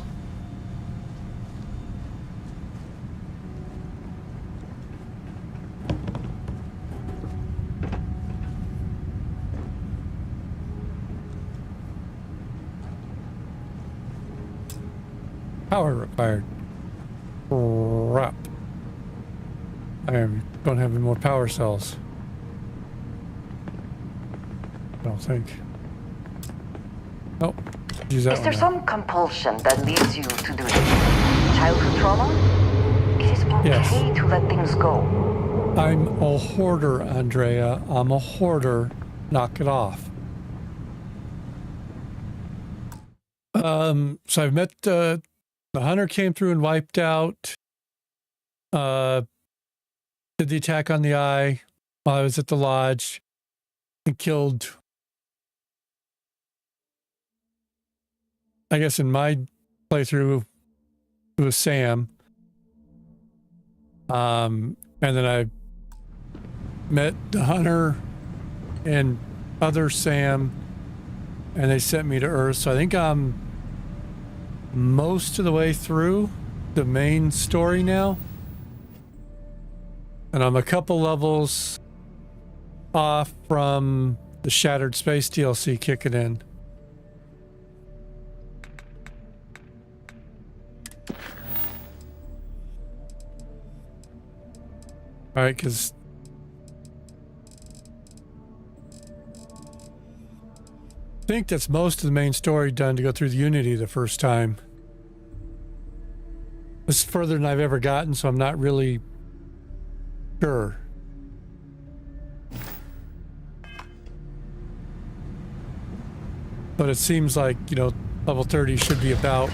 Speaker 1: Power required. Crap. I don't have any more power cells. I don't think. Nope. Use that
Speaker 3: Is there
Speaker 1: one now.
Speaker 3: some compulsion that leads you to do this? Childhood trauma? It is okay
Speaker 1: Yes.
Speaker 3: to let things go.
Speaker 1: I'm a hoarder, Andrea. I'm a hoarder. Knock it off. So I've met the hunter came through and wiped out. Did the attack on the eye while I was at the lodge and killed, I guess in my playthrough, it was Sam. And then I met the hunter and other Sam, and they sent me to Earth. So I think I'm most of the way through the main story now. And I'm a couple levels off from the Shattered Space DLC kicking in. All right, because I think that's most of the main story done to go through the Unity the first time. It's further than I've ever gotten, so I'm not really sure. But it seems like, you know, level 30 should be about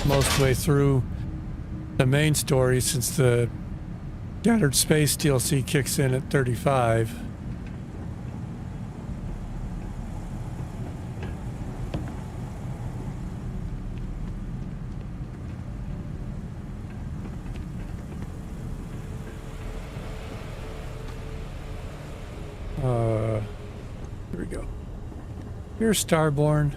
Speaker 1: most of the way through the main story, since the Shattered Space DLC kicks in at 35. Here we go. Here's Starborn.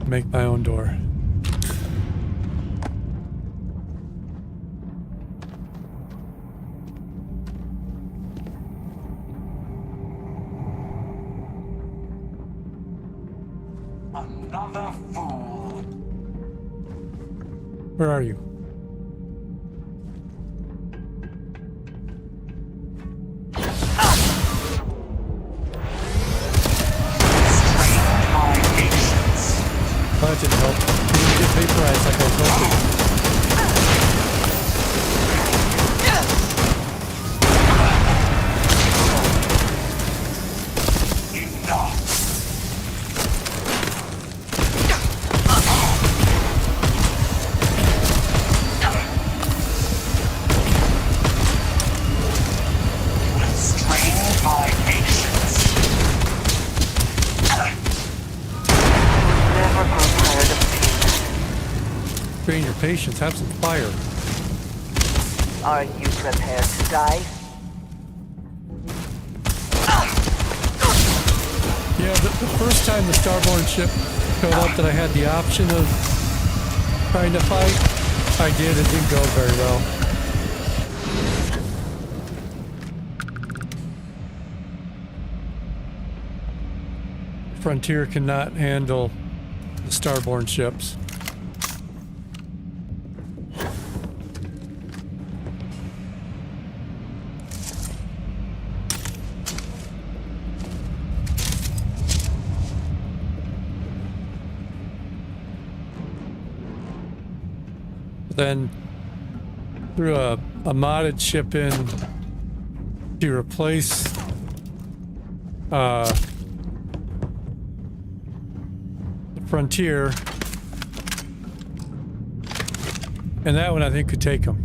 Speaker 1: Make my own door.
Speaker 8: Another fool.
Speaker 1: Where are you? strain your patience. Have some fire.
Speaker 3: Are you prepared to die?
Speaker 1: Yeah, the first time the Starborn ship showed up that I had the option of trying to fight, I did. It didn't go very well. Frontier cannot handle the Starborn ships. Then threw a modded ship in to replace the Frontier, and that one I think could take them.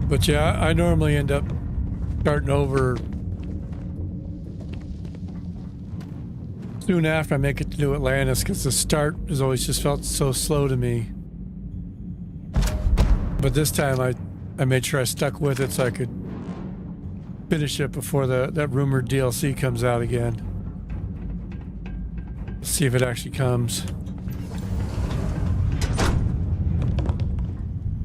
Speaker 1: But yeah, I normally end up starting over soon after I make it to New Atlantis because the start has always just felt so slow to me. But this time I made sure I stuck with it so I could finish it before that rumored DLC comes out again. See if it actually comes.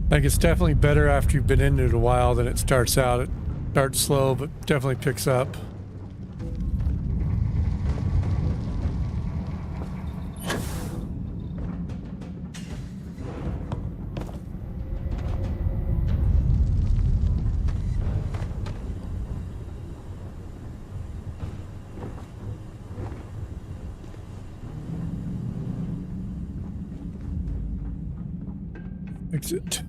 Speaker 1: Like, it's definitely better after you've been in it a while than it starts out. It starts slow, but definitely picks up. Exit.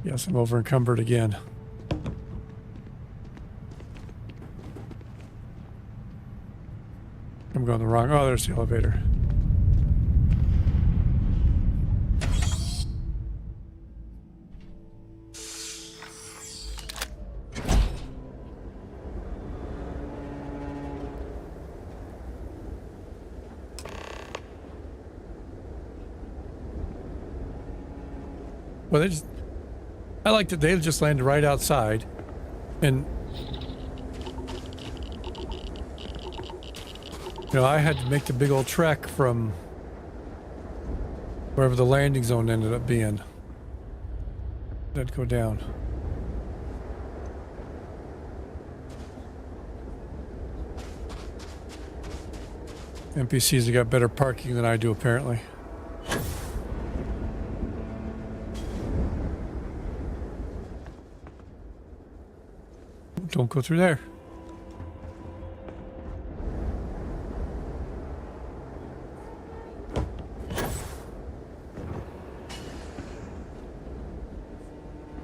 Speaker 1: Yes, I'm over encumbered again. I'm going the wrong. Oh, there's the elevator. Well, I liked it. They just landed right outside, and you know, I had to make the big old trek from wherever the landing zone ended up being. That'd go down. NPCs have got better parking than I do, apparently. Don't go through there.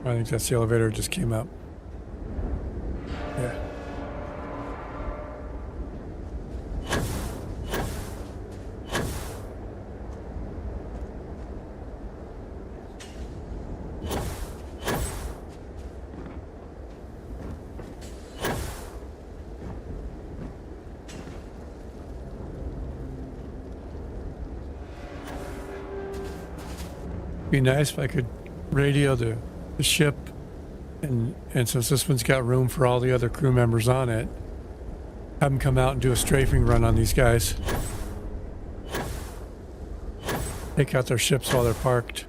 Speaker 1: I think that's the elevator just came up. Yeah. Be nice if I could radio the ship, and since this one's got room for all the other crew members on it, have them come out and do a strafing run on these guys. Take out their ships while they're parked.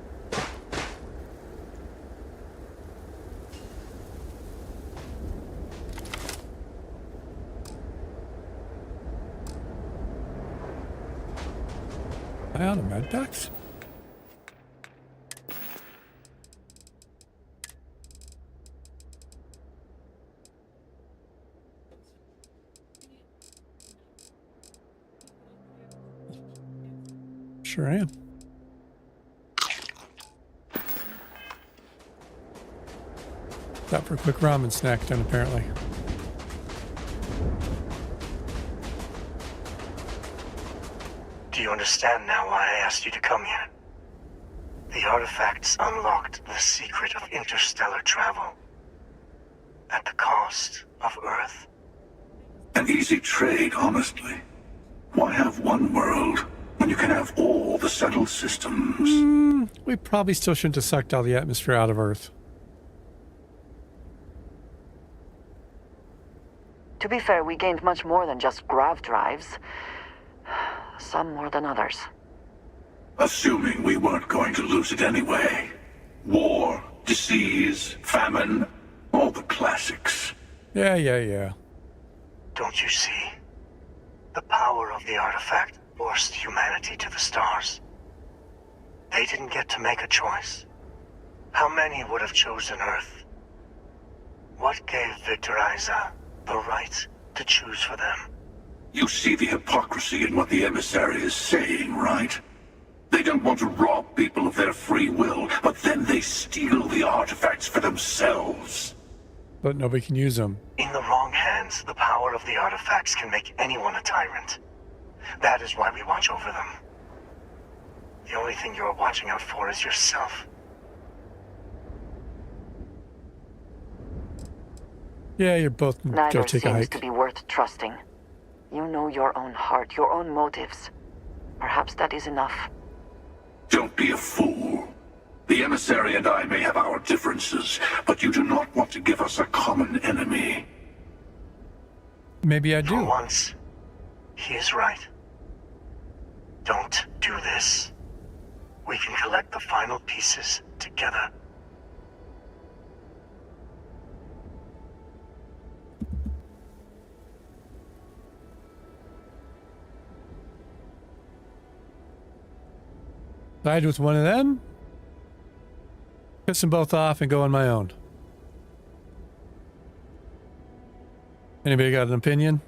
Speaker 1: Am I on a med box? Sure am. Stop for a quick ramen snack then, apparently.
Speaker 7: Do you understand now why I asked you to come here? The artifacts unlocked the secret of interstellar travel. At the cost of Earth.
Speaker 8: An easy trade, honestly. Why have one world when you can have all the settled systems?
Speaker 1: We probably still shouldn't have sucked all the atmosphere out of Earth.
Speaker 3: To be fair, we gained much more than just grav drives. Some more than others.
Speaker 8: Assuming we weren't going to lose it anyway. War, disease, famine, all the classics.
Speaker 1: Yeah.
Speaker 7: Don't you see? The power of the artifact forced humanity to the stars. They didn't get to make a choice. How many would have chosen Earth? What gave Victor Isa the right to choose for them?
Speaker 8: You see the hypocrisy in what the emissary is saying, right? They don't want to rob people of their free will, but then they steal the artifacts for themselves.
Speaker 1: But nobody can use them.
Speaker 7: In the wrong hands, the power of the artifacts can make anyone a tyrant. That is why we watch over them. The only thing you are watching out for is yourself.
Speaker 1: Yeah, you're both. Go
Speaker 3: Neither
Speaker 1: take a
Speaker 3: seems
Speaker 1: hike.
Speaker 3: to be worth trusting. You know your own heart, your own motives. Perhaps that is enough.
Speaker 8: Don't be a fool. The emissary and I may have our differences, but you do not want to give us a common enemy.
Speaker 1: Maybe I
Speaker 7: For
Speaker 1: do.
Speaker 7: once, he is right. Don't do this. We can collect the final pieces together.
Speaker 1: Side with one of them, piss them both off, and go on my own. Anybody got an opinion?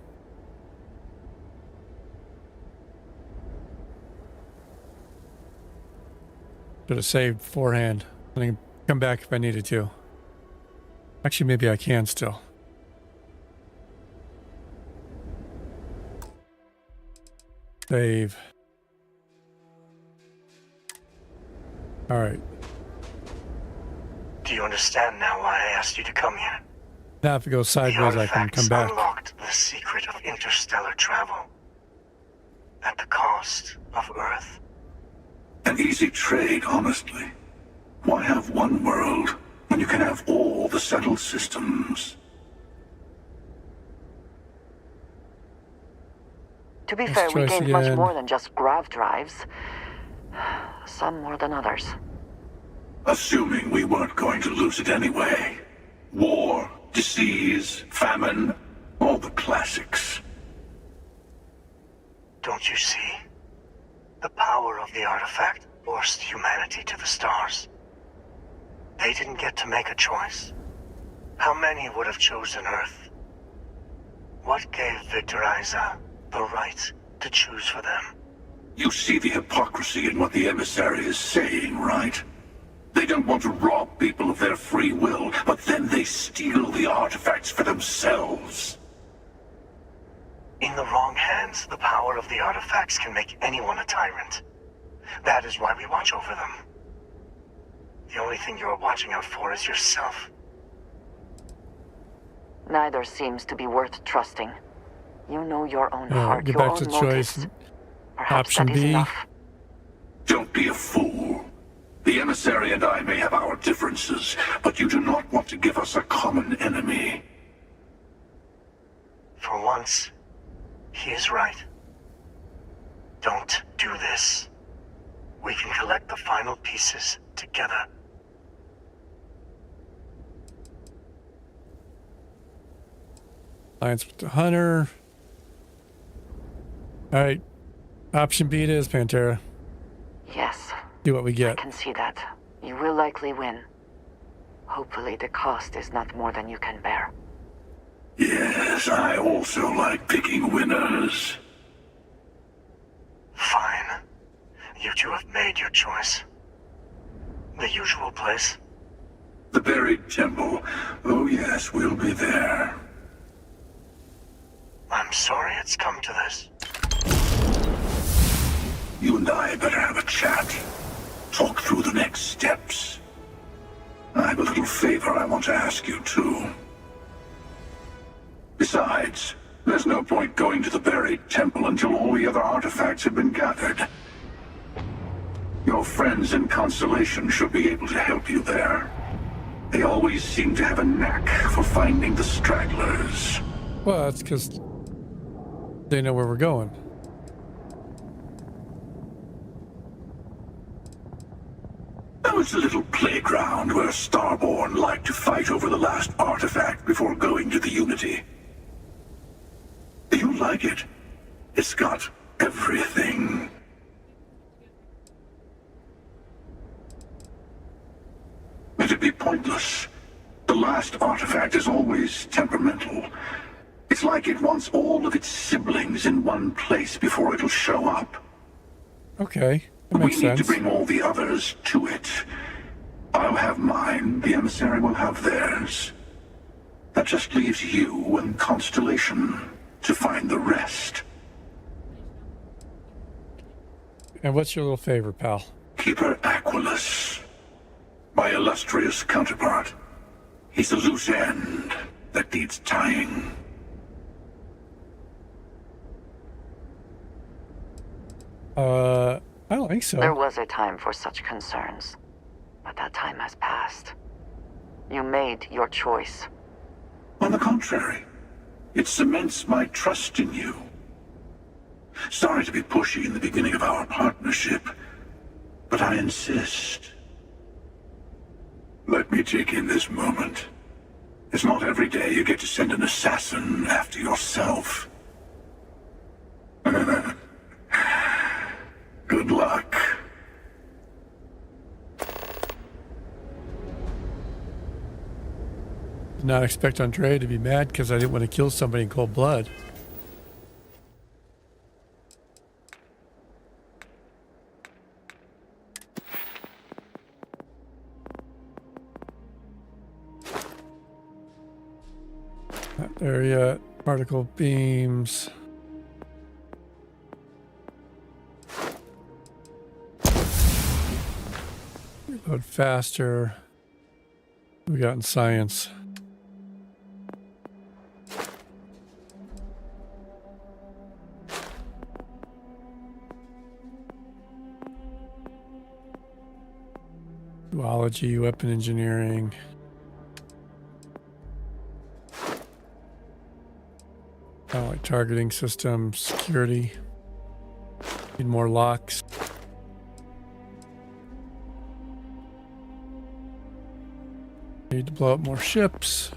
Speaker 1: Should have saved beforehand. I can come back if I needed to. Actually, maybe I can still. Save. All right.
Speaker 7: Do you understand now why I asked you to come here?
Speaker 1: Now if it goes
Speaker 7: The
Speaker 1: sideways, I can
Speaker 7: artifacts
Speaker 1: come back.
Speaker 7: unlocked the secret of interstellar travel. At the cost of Earth.
Speaker 8: An easy trade, honestly. Why have one world when you can have all the settled systems?
Speaker 3: To be
Speaker 1: Let's
Speaker 3: fair, we
Speaker 1: try this
Speaker 3: gained much
Speaker 1: again.
Speaker 3: more than just grav drives. Some more than others.
Speaker 8: Assuming we weren't going to lose it anyway. War, disease, famine, all the classics.
Speaker 7: Don't you see? The power of the artifact forced humanity to the stars. They didn't get to make a choice. How many would have chosen Earth? What gave Victor Isa the right to choose for them?
Speaker 8: You see the hypocrisy in what the emissary is saying, right? They don't want to rob people of their free will, but then they steal the artifacts for themselves.
Speaker 7: In the wrong hands, the power of the artifacts can make anyone a tyrant. That is why we watch over them. The only thing you are watching out for is yourself.
Speaker 3: Neither seems to be worth trusting. You know your own
Speaker 1: All right,
Speaker 3: heart,
Speaker 1: get
Speaker 3: your
Speaker 1: back
Speaker 3: own
Speaker 1: to the
Speaker 3: motives.
Speaker 1: choice.
Speaker 3: Perhaps
Speaker 1: Option
Speaker 3: that is
Speaker 1: B.
Speaker 3: enough.
Speaker 8: Don't be a fool. The emissary and I may have our differences, but you do not want to give us a common enemy.
Speaker 7: For once, he is right. Don't do this. We can collect the final pieces together.
Speaker 1: Alliance with the hunter. All right. Option B it is, Pantera.
Speaker 3: Yes,
Speaker 1: See what we
Speaker 3: I
Speaker 1: get.
Speaker 3: can see that. You will likely win. Hopefully the cost is not more than you can bear.
Speaker 8: Yes, I also like picking winners.
Speaker 7: Fine. You two have made your choice. The usual place.
Speaker 8: The buried temple. Oh yes, we'll be there.
Speaker 7: I'm sorry it's come to this.
Speaker 8: You and I better have a chat. Talk through the next steps. I have a little favor I want to ask you, too. Besides, there's no point going to the buried temple until all the other artifacts have been gathered. Your friends in Constellation should be able to help you there. They always seem to have a knack for finding the stragglers.
Speaker 1: Well, that's because they know where we're going.
Speaker 8: That was a little playground where Starborn liked to fight over the last artifact before going to the Unity. You like it? It's got everything. It'd be pointless. The last artifact is always temperamental. It's like it wants all of its siblings in one place before it'll show up.
Speaker 1: Okay, that
Speaker 8: We
Speaker 1: makes
Speaker 8: need to
Speaker 1: sense.
Speaker 8: bring all the others to it. I'll have mine, the emissary will have theirs. That just leaves you and Constellation to find the rest.
Speaker 1: And what's your little favor, pal?
Speaker 8: Keeper Aquilus, my illustrious counterpart. He's a loose end that needs tying.
Speaker 1: I don't think so.
Speaker 3: There was a time for such concerns, but that time has passed. You made your choice.
Speaker 8: On the contrary, it cements my trust in you. Sorry to be pushy in the beginning of our partnership, but I insist. Let me take in this moment. It's not every day you get to send an assassin after yourself. Good luck.
Speaker 1: Did not expect Andre to be mad because I didn't want to kill somebody in cold blood. Not there yet. Particle beams. Reload faster. What we got in science. Zoology, weapon engineering. Like targeting system, security. Need more locks. Need to blow up more ships.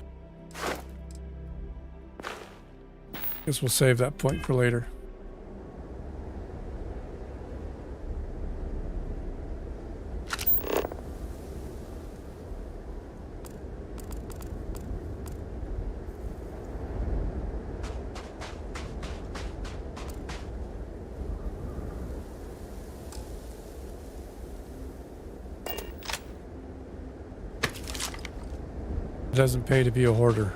Speaker 1: Guess we'll save that point for later. It doesn't pay to be a hoarder.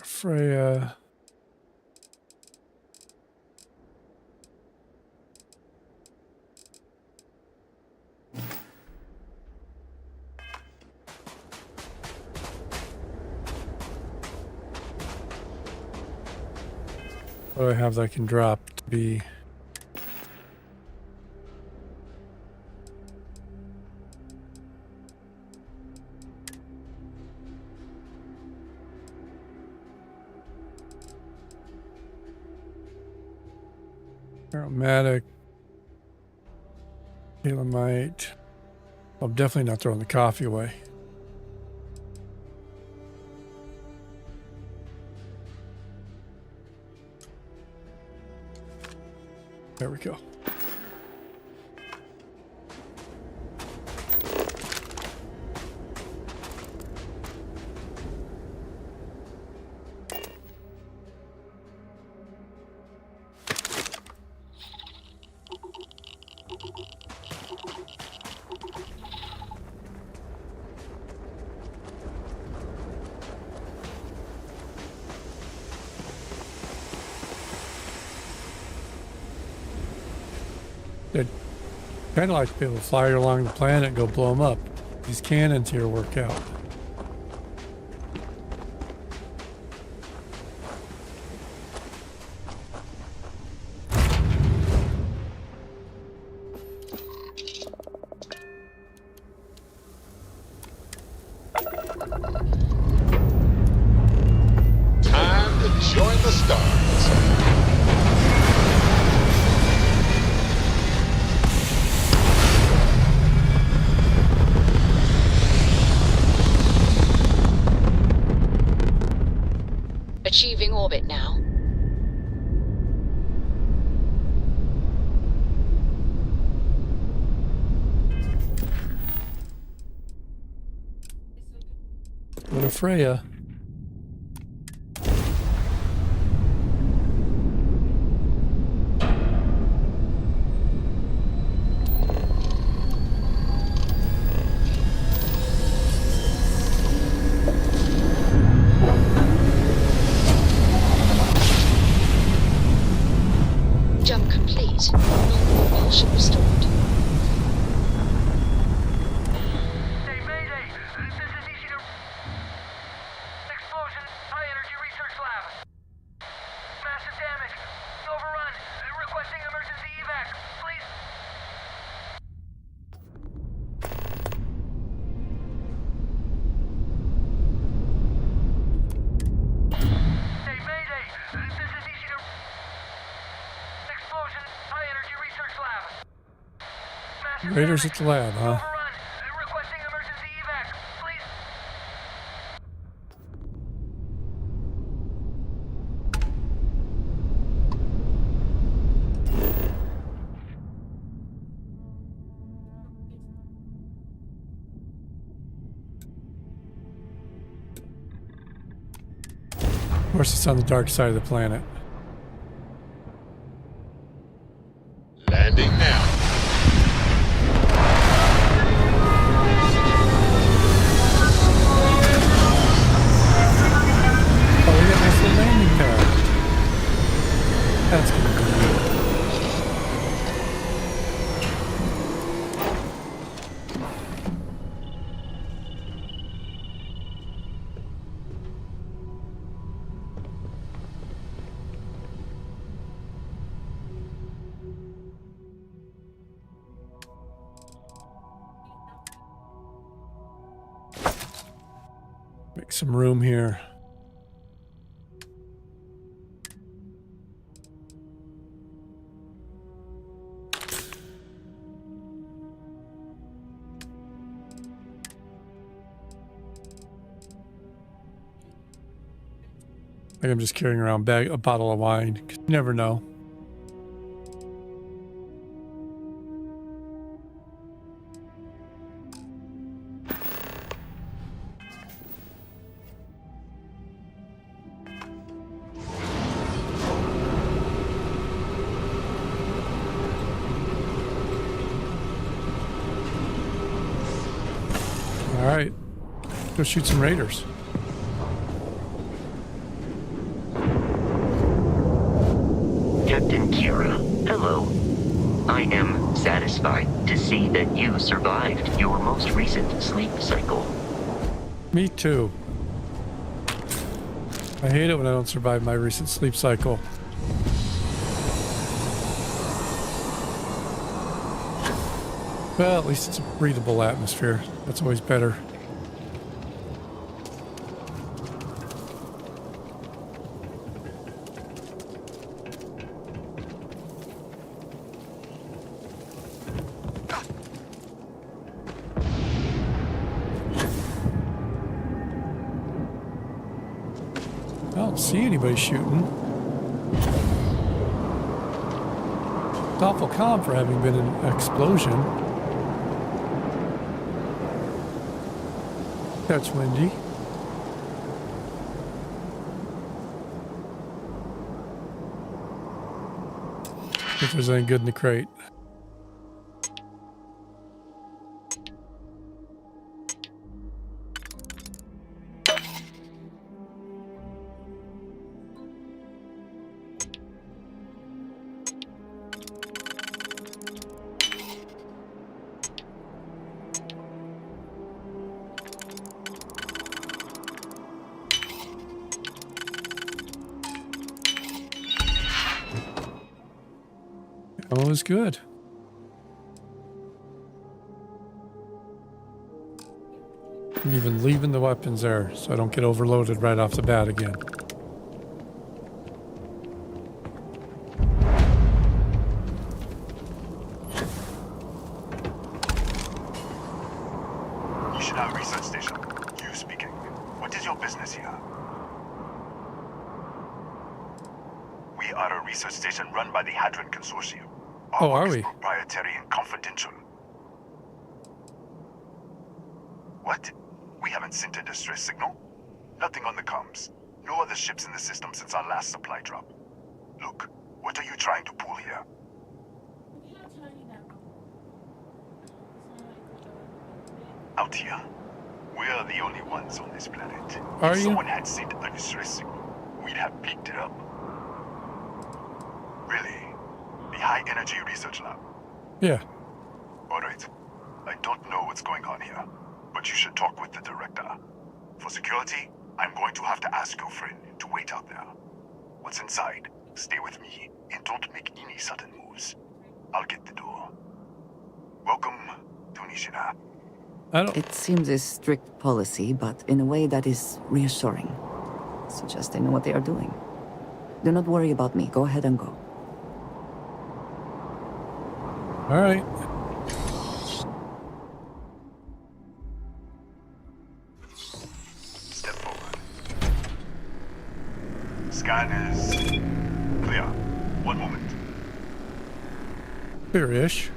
Speaker 1: Freya. What do I have that I can drop to be? Aromatic, Calamite. I'm definitely not throwing the coffee away. There we go. They'd kind of like to be able to fly along the planet and go blow them up. These cannons here work out.
Speaker 9: Time to join the stars.
Speaker 2: Achieving orbit now.
Speaker 1: What a Freya.
Speaker 2: Jump complete. Normal propulsion restored.
Speaker 10: Hey, Mayday! This is easy to... Explosion, high energy research lab. Massive damage. Overrun. Requesting emergency evac. Please. Hey, Mayday! This is easy to... Explosion, high energy research lab. Massive
Speaker 1: Raiders
Speaker 10: damage.
Speaker 1: at the lab, huh?
Speaker 10: Overrun. Requesting emergency evac. Please.
Speaker 1: Of course, it's on the dark side of the planet.
Speaker 9: Landing now.
Speaker 1: Oh, we got a nice little landing pad. That's gonna be neat. Make some room here. Like I'm just carrying around a bottle of wine. 'Cause you never know. All right, go shoot some raiders.
Speaker 11: Captain Kira, hello. I am satisfied to see that you survived your most recent sleep cycle.
Speaker 1: Me too. I hate it when I don't survive my recent sleep cycle. Well, at least it's a breathable atmosphere. That's always better. I don't see anybody shooting. It's awful calm for having been an explosion. That's windy. If there's anything good in the crate. All is good. I'm even leaving the weapons there so I don't get overloaded right off the bat again.
Speaker 12: Ishida Research Station. You speaking. What is your business here? We are a research station run by the Hadron Consortium. Our
Speaker 1: Oh, are
Speaker 12: work is
Speaker 1: we?
Speaker 12: proprietary and confidential. What? We haven't sent a distress signal? Nothing on the comms. No other ships in the system since our last supply drop. Look, what are you trying to pull here? Out here, we're the only ones on this planet.
Speaker 1: Are
Speaker 12: if
Speaker 1: you?
Speaker 12: someone had sent a distress signal, we'd have picked it up. Really? The High Energy Research Lab?
Speaker 1: Yeah.
Speaker 12: Alright. I don't know what's going on here, but you should talk with the director. For security, I'm going to have to ask your friend to wait out there. What's inside, stay with me, and don't make any sudden moves. I'll get the door. Welcome to Nishina.
Speaker 1: I don't.
Speaker 3: It seems a strict policy, but in a way that is reassuring. Suggests they know what they are doing. Do not worry about me. Go ahead and go.
Speaker 1: All right.
Speaker 12: Step forward. Scan is clear. One moment.
Speaker 1: Clear-ish.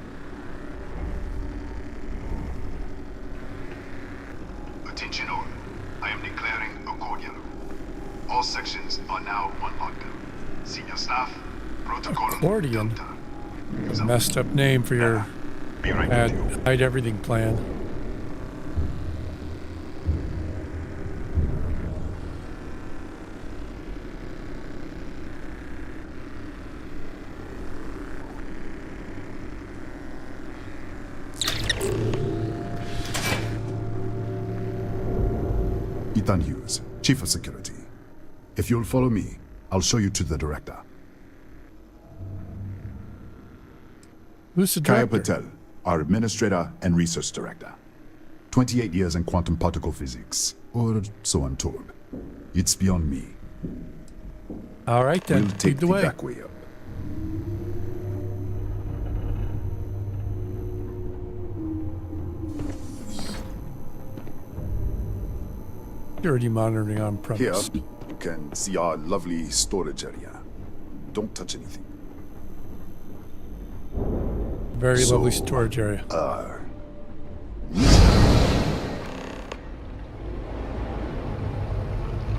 Speaker 12: Attention all. I am declaring accordion. All sections are now on lockdown. Senior staff, protocol.
Speaker 1: Accordion?
Speaker 12: Delta.
Speaker 1: A messed up name for your
Speaker 12: Be right with you.
Speaker 1: hide everything plan.
Speaker 13: Ethan Hughes, Chief of Security. If you'll follow me, I'll show you to the director.
Speaker 1: Who's the
Speaker 13: Kaya
Speaker 1: director?
Speaker 13: Patel, our Administrator and Research Director. 28 years in quantum particle physics, or so I'm told. It's beyond me.
Speaker 1: All right then.
Speaker 13: We'll take
Speaker 1: Lead the
Speaker 13: the
Speaker 1: way.
Speaker 13: back way up.
Speaker 1: Security monitoring on
Speaker 13: Here,
Speaker 1: premise.
Speaker 13: you can see our lovely storage area. Don't touch anything.
Speaker 1: Very
Speaker 13: So,
Speaker 1: lovely storage area.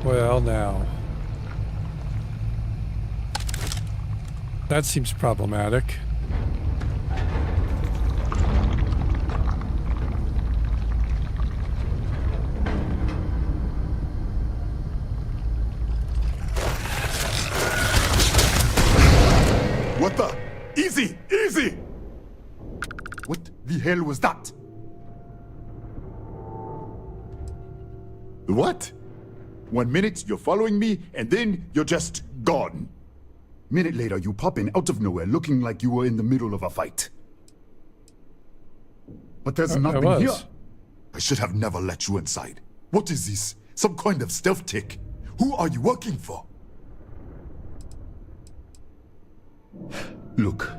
Speaker 1: Well, now. That seems problematic.
Speaker 13: What the? Easy! Easy! What the hell was that? What? 1 minute you're following me, and then you're just gone. Minute later, you pop in out of nowhere looking like you were in the middle of a fight. But there's
Speaker 1: I
Speaker 13: nothing
Speaker 1: was.
Speaker 13: here. I should have never let you inside. What is this? Some kind of stealth tick? Who are you working for? Look,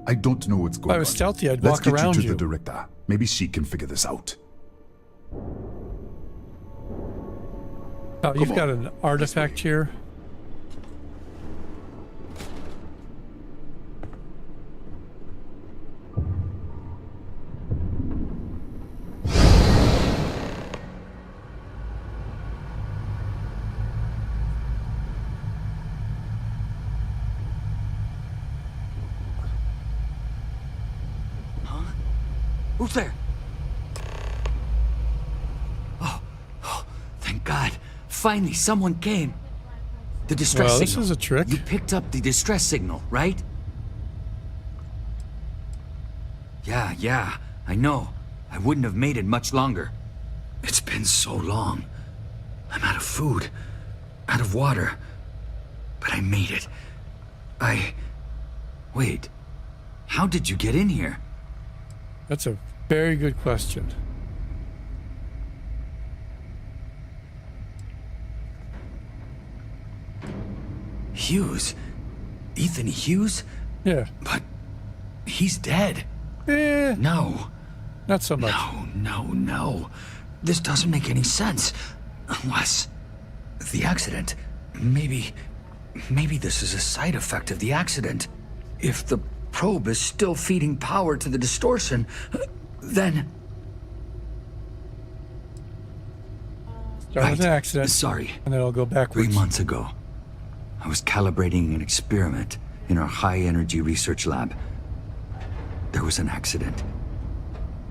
Speaker 13: I don't know what's going on.
Speaker 1: If I was stealthy, I'd
Speaker 13: Let's
Speaker 1: walk
Speaker 13: get
Speaker 1: around
Speaker 13: you to
Speaker 1: you.
Speaker 13: the director. Maybe she can figure this out.
Speaker 1: Oh, you've
Speaker 13: Come
Speaker 1: got
Speaker 13: on.
Speaker 1: an artifact here.
Speaker 14: Who's there? Oh, thank God. Finally, someone came. The distress
Speaker 1: Well,
Speaker 14: signal.
Speaker 1: this is a trick.
Speaker 14: You picked up the distress signal, right? Yeah, I know. I wouldn't have made it much longer. It's been so long. I'm out of food, out of water. But I made it. Wait. How did you get in here?
Speaker 1: That's a very good question.
Speaker 14: Hughes? Ethan Hughes?
Speaker 1: Yeah.
Speaker 14: But he's dead. No.
Speaker 1: Not so much.
Speaker 14: No. This doesn't make any sense. Unless... the accident. Maybe this is a side effect of the accident. If the probe is still feeding power to the distortion, then...
Speaker 1: Start with an accident.
Speaker 14: Sorry.
Speaker 1: And then it'll go backwards.
Speaker 14: 3 months ago, I was calibrating an experiment in our high-energy research lab. There was an accident.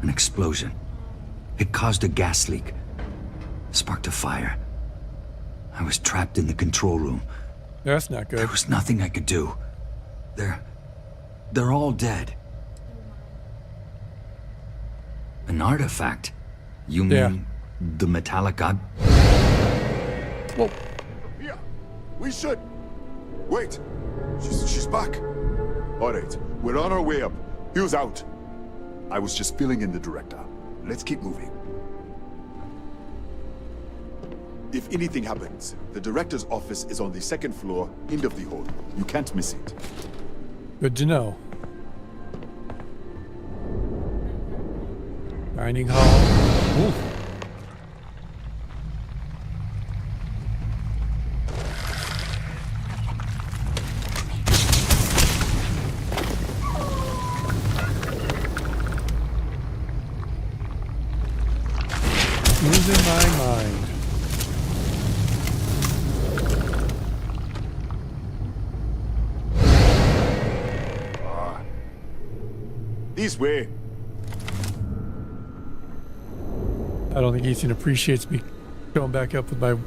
Speaker 14: An explosion. It caused a gas leak. Sparked a fire. I was trapped in the control room.
Speaker 1: That's not good.
Speaker 14: There was nothing I could do. They're all dead. An artifact? You mean the metallic god?
Speaker 13: Whoa. Yeah, we should. Wait. She's back. All right, we're on our way up. Hughes out. I was just filling in the director. Let's keep moving. If anything happens, the director's office is on the second floor, end of the hall. You can't miss it.
Speaker 1: Good to know. Dining hall. Ooh. Losing my mind.
Speaker 13: This way.
Speaker 1: I don't think Ethan appreciates me going back up with my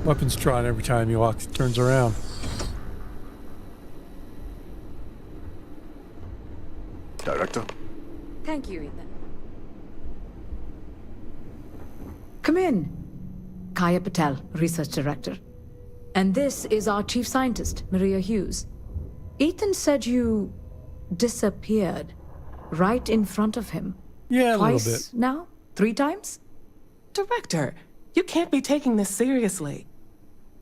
Speaker 1: weapons drawn every time he turns around.
Speaker 13: Director?
Speaker 15: Thank you, Ethan. Come in. Kaya Patel, Research Director. And this is our Chief Scientist, Maria Hughes. Ethan said you disappeared right in front of him.
Speaker 1: Yeah, a little bit.
Speaker 15: Twice now? 3 times?
Speaker 16: Director, you can't be taking this seriously.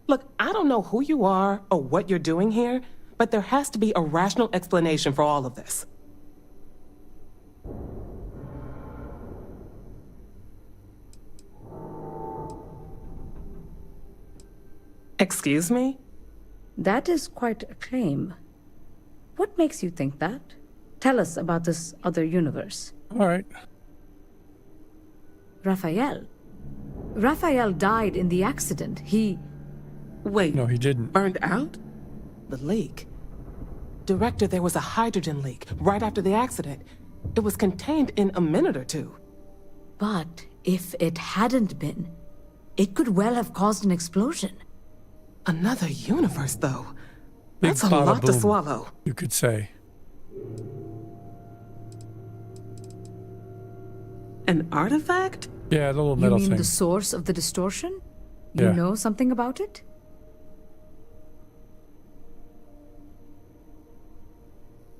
Speaker 16: Look, I don't know who you are or what you're doing here, but there has to be a rational explanation for all of this. Excuse me?
Speaker 15: That is quite a claim. What makes you think that? Tell us about this other universe.
Speaker 1: All right.
Speaker 15: Raphael. Raphael died in the accident. He...
Speaker 16: Wait.
Speaker 1: No, he didn't.
Speaker 16: Burned out? The leak. Director, there was a hydrogen leak right after the accident. It was contained in a minute or two.
Speaker 15: But if it hadn't been, it could well have caused an explosion.
Speaker 16: Another universe, though.
Speaker 1: Big
Speaker 16: That's a
Speaker 1: bada
Speaker 16: lot to
Speaker 1: boom,
Speaker 16: swallow.
Speaker 1: you could say.
Speaker 16: An artifact?
Speaker 1: Yeah, the little metal
Speaker 15: You mean
Speaker 1: thing.
Speaker 15: the source of the distortion? You
Speaker 1: Yeah.
Speaker 15: know something about it?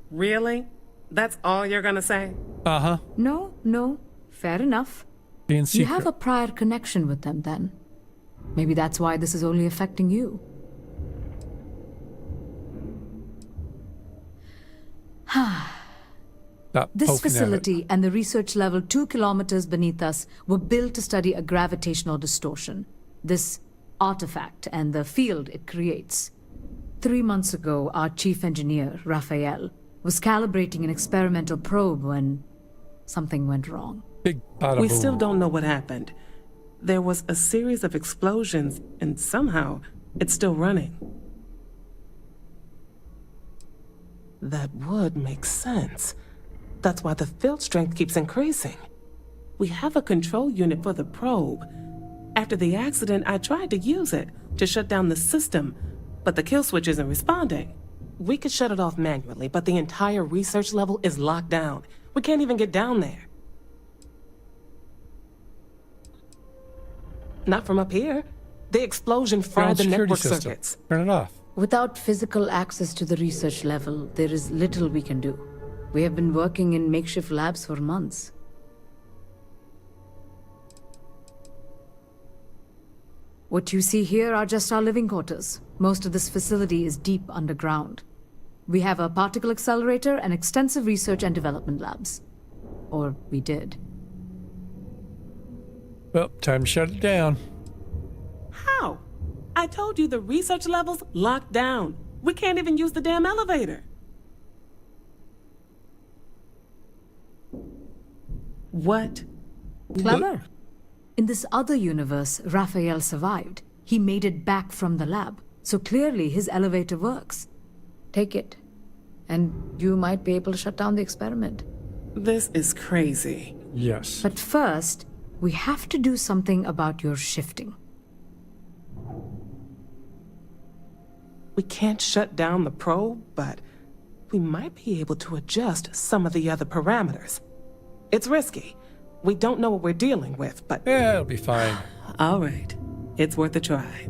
Speaker 16: Really? That's all you're gonna say?
Speaker 1: Uh-huh.
Speaker 15: No. Fair enough.
Speaker 1: Being
Speaker 15: You
Speaker 1: secret.
Speaker 15: have a prior connection with them, then. Maybe that's why this is only affecting you.
Speaker 1: Stop
Speaker 15: This
Speaker 1: poking at it.
Speaker 15: facility and the research level 2 kilometers beneath us were built to study a gravitational distortion. This artifact and the field it creates. 3 months ago, our chief engineer, Raphael, was calibrating an experimental probe when something went wrong.
Speaker 1: Big bada
Speaker 16: We
Speaker 1: boom.
Speaker 16: still don't know what happened. There was a series of explosions, and somehow it's still running. That would make sense. That's why the field strength keeps increasing. We have a control unit for the probe. After the accident, I tried to use it to shut down the system, but the kill switch isn't responding. We could shut it off manually, but the entire research level is locked down. We can't even get down there. Not from up here. The explosion fried the network circuits.
Speaker 1: Turn it off.
Speaker 15: Without physical access to the research level, there is little we can do. We have been working in makeshift labs for months. What you see here are just our living quarters. Most of this facility is deep underground. We have a particle accelerator and extensive research and development labs. Or we did.
Speaker 1: Well, time to shut it down.
Speaker 16: How? I told you the research level's locked down. We can't even use the damn elevator. What?
Speaker 15: Clever. In this other universe, Raphael survived. He made it back from the lab. So clearly his elevator works. Take it. And you might be able to shut down the experiment.
Speaker 16: This is crazy.
Speaker 1: Yes.
Speaker 15: But first, we have to do something about your shifting.
Speaker 16: We can't shut down the probe, but we might be able to adjust some of the other parameters. It's risky. We don't know what we're dealing with, but...
Speaker 1: Yeah, it'll be fine.
Speaker 16: All right. It's worth a try.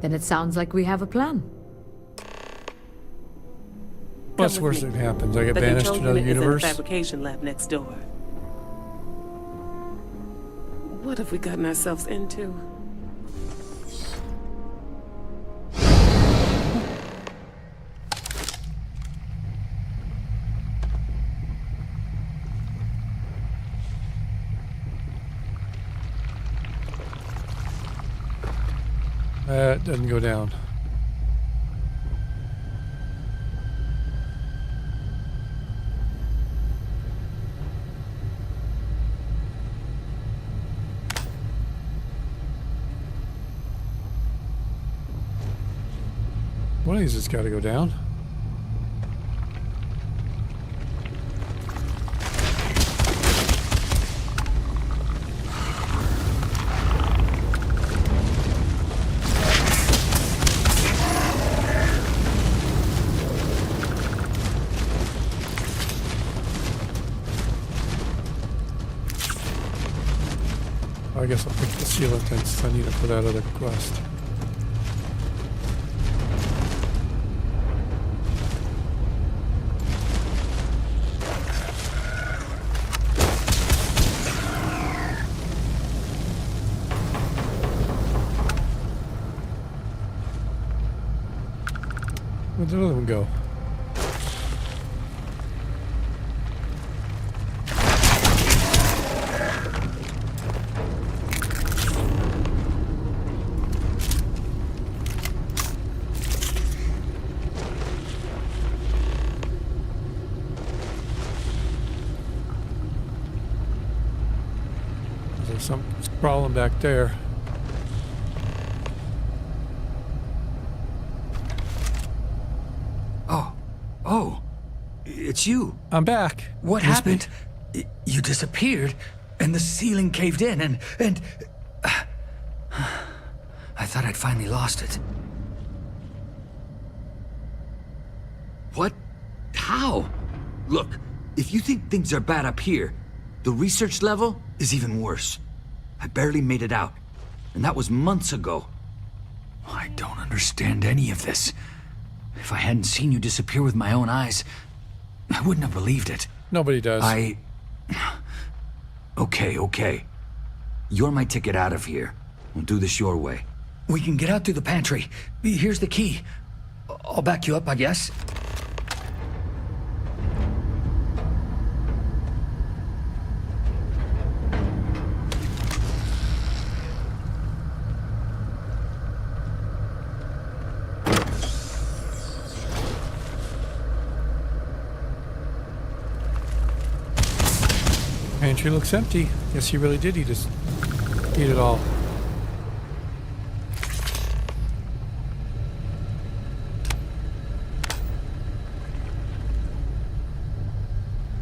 Speaker 15: Then it sounds like we have a plan.
Speaker 1: What's worse that happens? I get
Speaker 16: The
Speaker 1: banished to
Speaker 16: control
Speaker 1: another
Speaker 16: unit is in
Speaker 1: universe?
Speaker 16: the fabrication lab next door. What have we gotten ourselves into?
Speaker 1: That doesn't go down. One of these has got to go down. I guess I'll pick the sealant since I need it for that other quest. Where'd the other one go? There's something crawling back there.
Speaker 14: Oh, it's you.
Speaker 1: I'm back.
Speaker 14: What happened? You disappeared, and the ceiling caved in, and I thought I'd finally lost it. What? How? Look, if you think things are bad up here, the research level is even worse. I barely made it out, and that was months ago. I don't understand any of this. If I hadn't seen you disappear with my own eyes, I wouldn't have believed it.
Speaker 1: Nobody does.
Speaker 14: Okay. You're my ticket out of here. We'll do this your way. We can get out through the pantry. Here's the key. I'll back you up, I guess.
Speaker 1: Pantry looks empty. Guess he really did eat it all.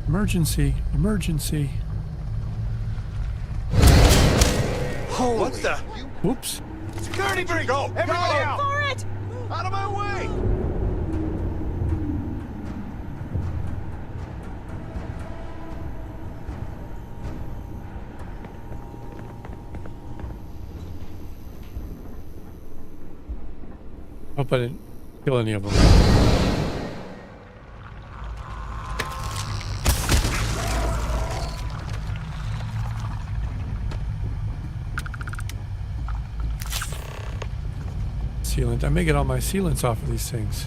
Speaker 1: Emergency.
Speaker 10: the?
Speaker 1: Whoops.
Speaker 10: Security breach! Go! Everybody out!
Speaker 16: For it!
Speaker 10: Out of my way!
Speaker 1: Hope I didn't kill any of them. Sealant. I may get all my sealants off of these things.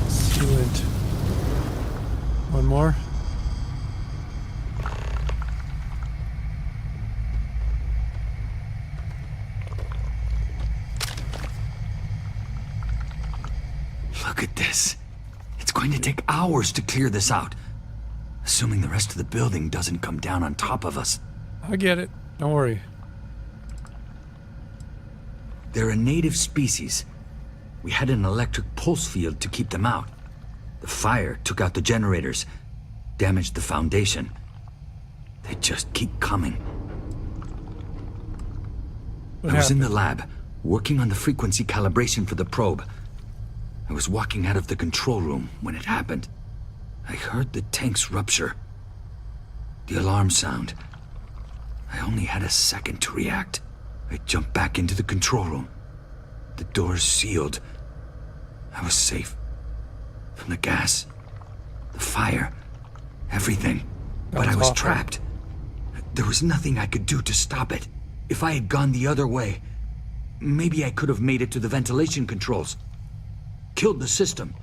Speaker 1: Sealant. One more.
Speaker 14: Look at this. It's going to take hours to clear this out. Assuming the rest of the building doesn't come down on top of us.
Speaker 1: I get it. Don't worry.
Speaker 14: They're a native species. We had an electric pulse field to keep them out. The fire took out the generators, damaged the foundation. They just keep coming. I was in the lab, working on the frequency calibration for the probe. I was walking out of the control room when it happened. I heard the tanks rupture. The alarm sound. I only had a second to react. I jumped back into the control room. The doors sealed. I was safe. From the gas, the fire, everything. But I was trapped. There was nothing I could do to stop it. If I had gone the other way, maybe I could have made it to the ventilation controls. Killed the system.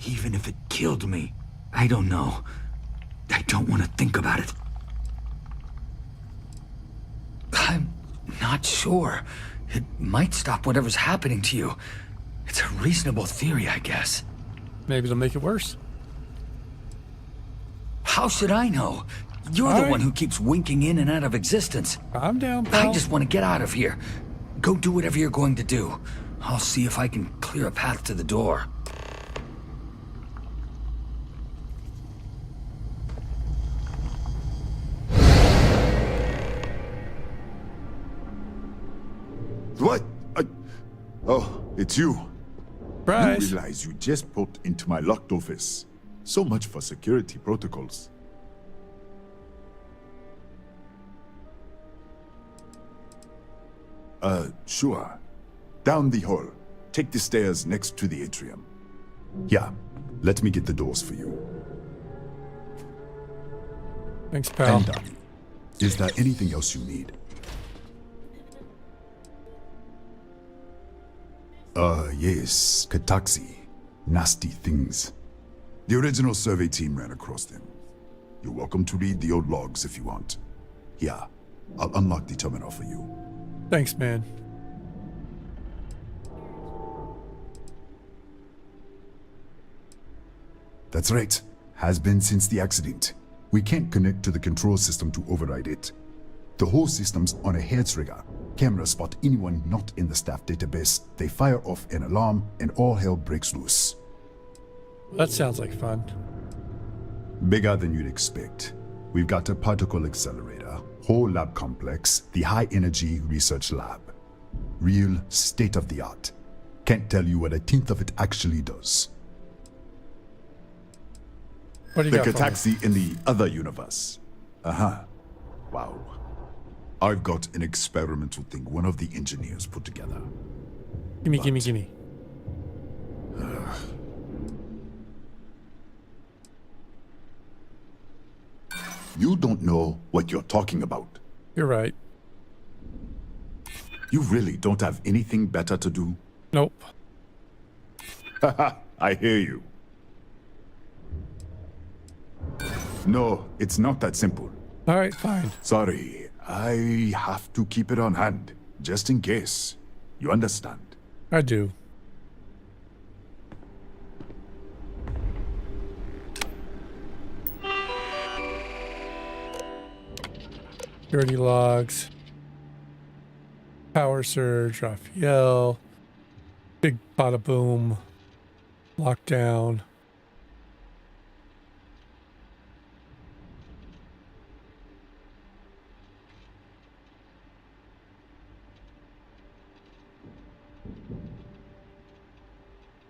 Speaker 14: Even if it killed me. I don't know. I don't want to think about it. I'm not sure. It might stop whatever's happening to you. It's a reasonable theory, I guess.
Speaker 1: Maybe it'll make it worse.
Speaker 14: How should I know? You're the one who keeps winking in and out of existence.
Speaker 1: I'm down, pal.
Speaker 14: I just want to get out of here. Go do whatever you're going to do. I'll see if I can clear a path to the door.
Speaker 13: What? Oh, it's you.
Speaker 1: Bryce.
Speaker 13: You realize you just popped into my locked office. So much for security protocols. Sure. Down the hall. Take the stairs next to the atrium. Yeah, let me get the doors for you.
Speaker 1: Thanks, pal.
Speaker 13: And done. Is there anything else you need? Yes, Kataxi. Nasty things. The original survey team ran across them. You're welcome to read the old logs if you want. Here, I'll unlock the terminal for you.
Speaker 1: Thanks, man.
Speaker 13: That's right. Has been since the accident. We can't connect to the control system to override it. The whole system's on a hair trigger. Cameras spot anyone not in the staff database. They fire off an alarm and all hell breaks loose.
Speaker 1: That sounds like fun.
Speaker 13: Bigger than you'd expect. We've got a particle accelerator, whole lab complex, the high energy research lab. Real state of the art. Can't tell you what a tenth of it actually does.
Speaker 1: What do you
Speaker 13: the
Speaker 1: got for me?
Speaker 13: Kataxi in the other universe. Wow. I've got an experimental thing one of the engineers put together.
Speaker 1: Gimme.
Speaker 13: You don't know what you're talking about.
Speaker 1: You're right.
Speaker 13: You really don't have anything better to do?
Speaker 1: Nope.
Speaker 13: Haha, I hear you. No, it's not that simple.
Speaker 1: All right, fine.
Speaker 13: Sorry, I have to keep it on hand, just in case. You understand?
Speaker 1: I do. Security logs. Power surge, Raphael. Big bada boom. Lockdown.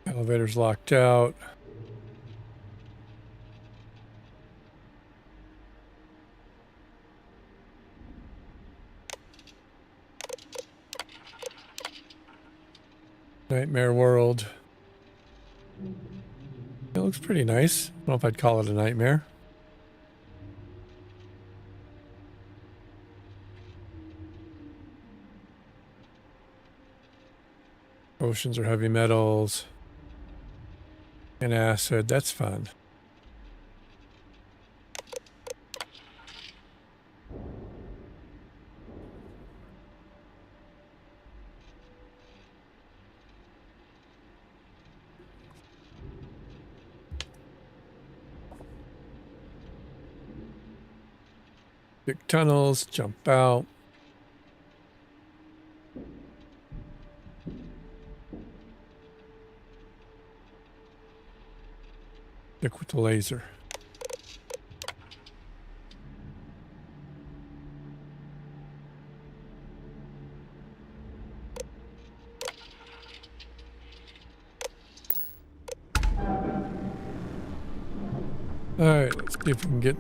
Speaker 1: Elevator's locked out. Nightmare world. It looks pretty nice. I don't know if I'd call it a nightmare. Oceans are heavy metals. And acid. That's fun. Big tunnels, jump out. Stick with the laser. All right, let's see if we can get.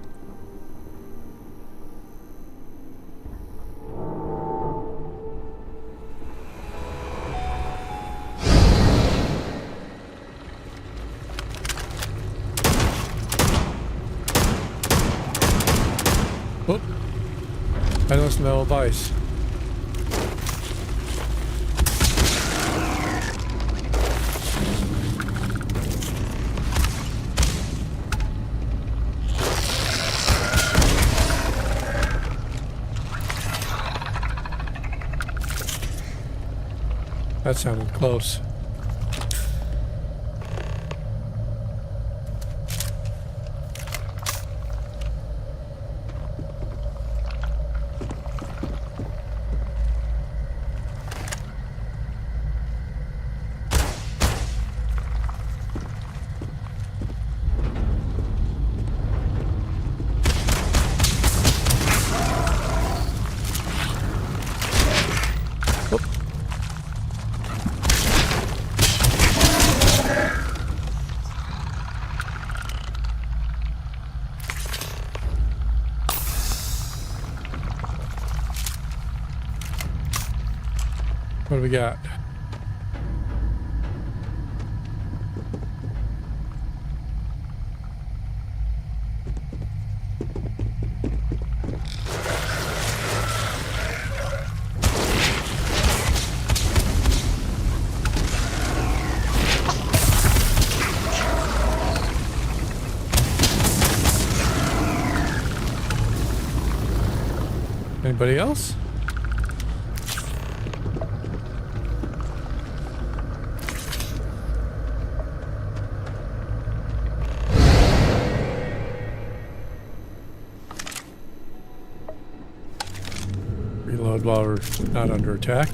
Speaker 1: Oh, I know smell of ice. That sounded close. What do we got? Anybody else? Reload while we're not under attack.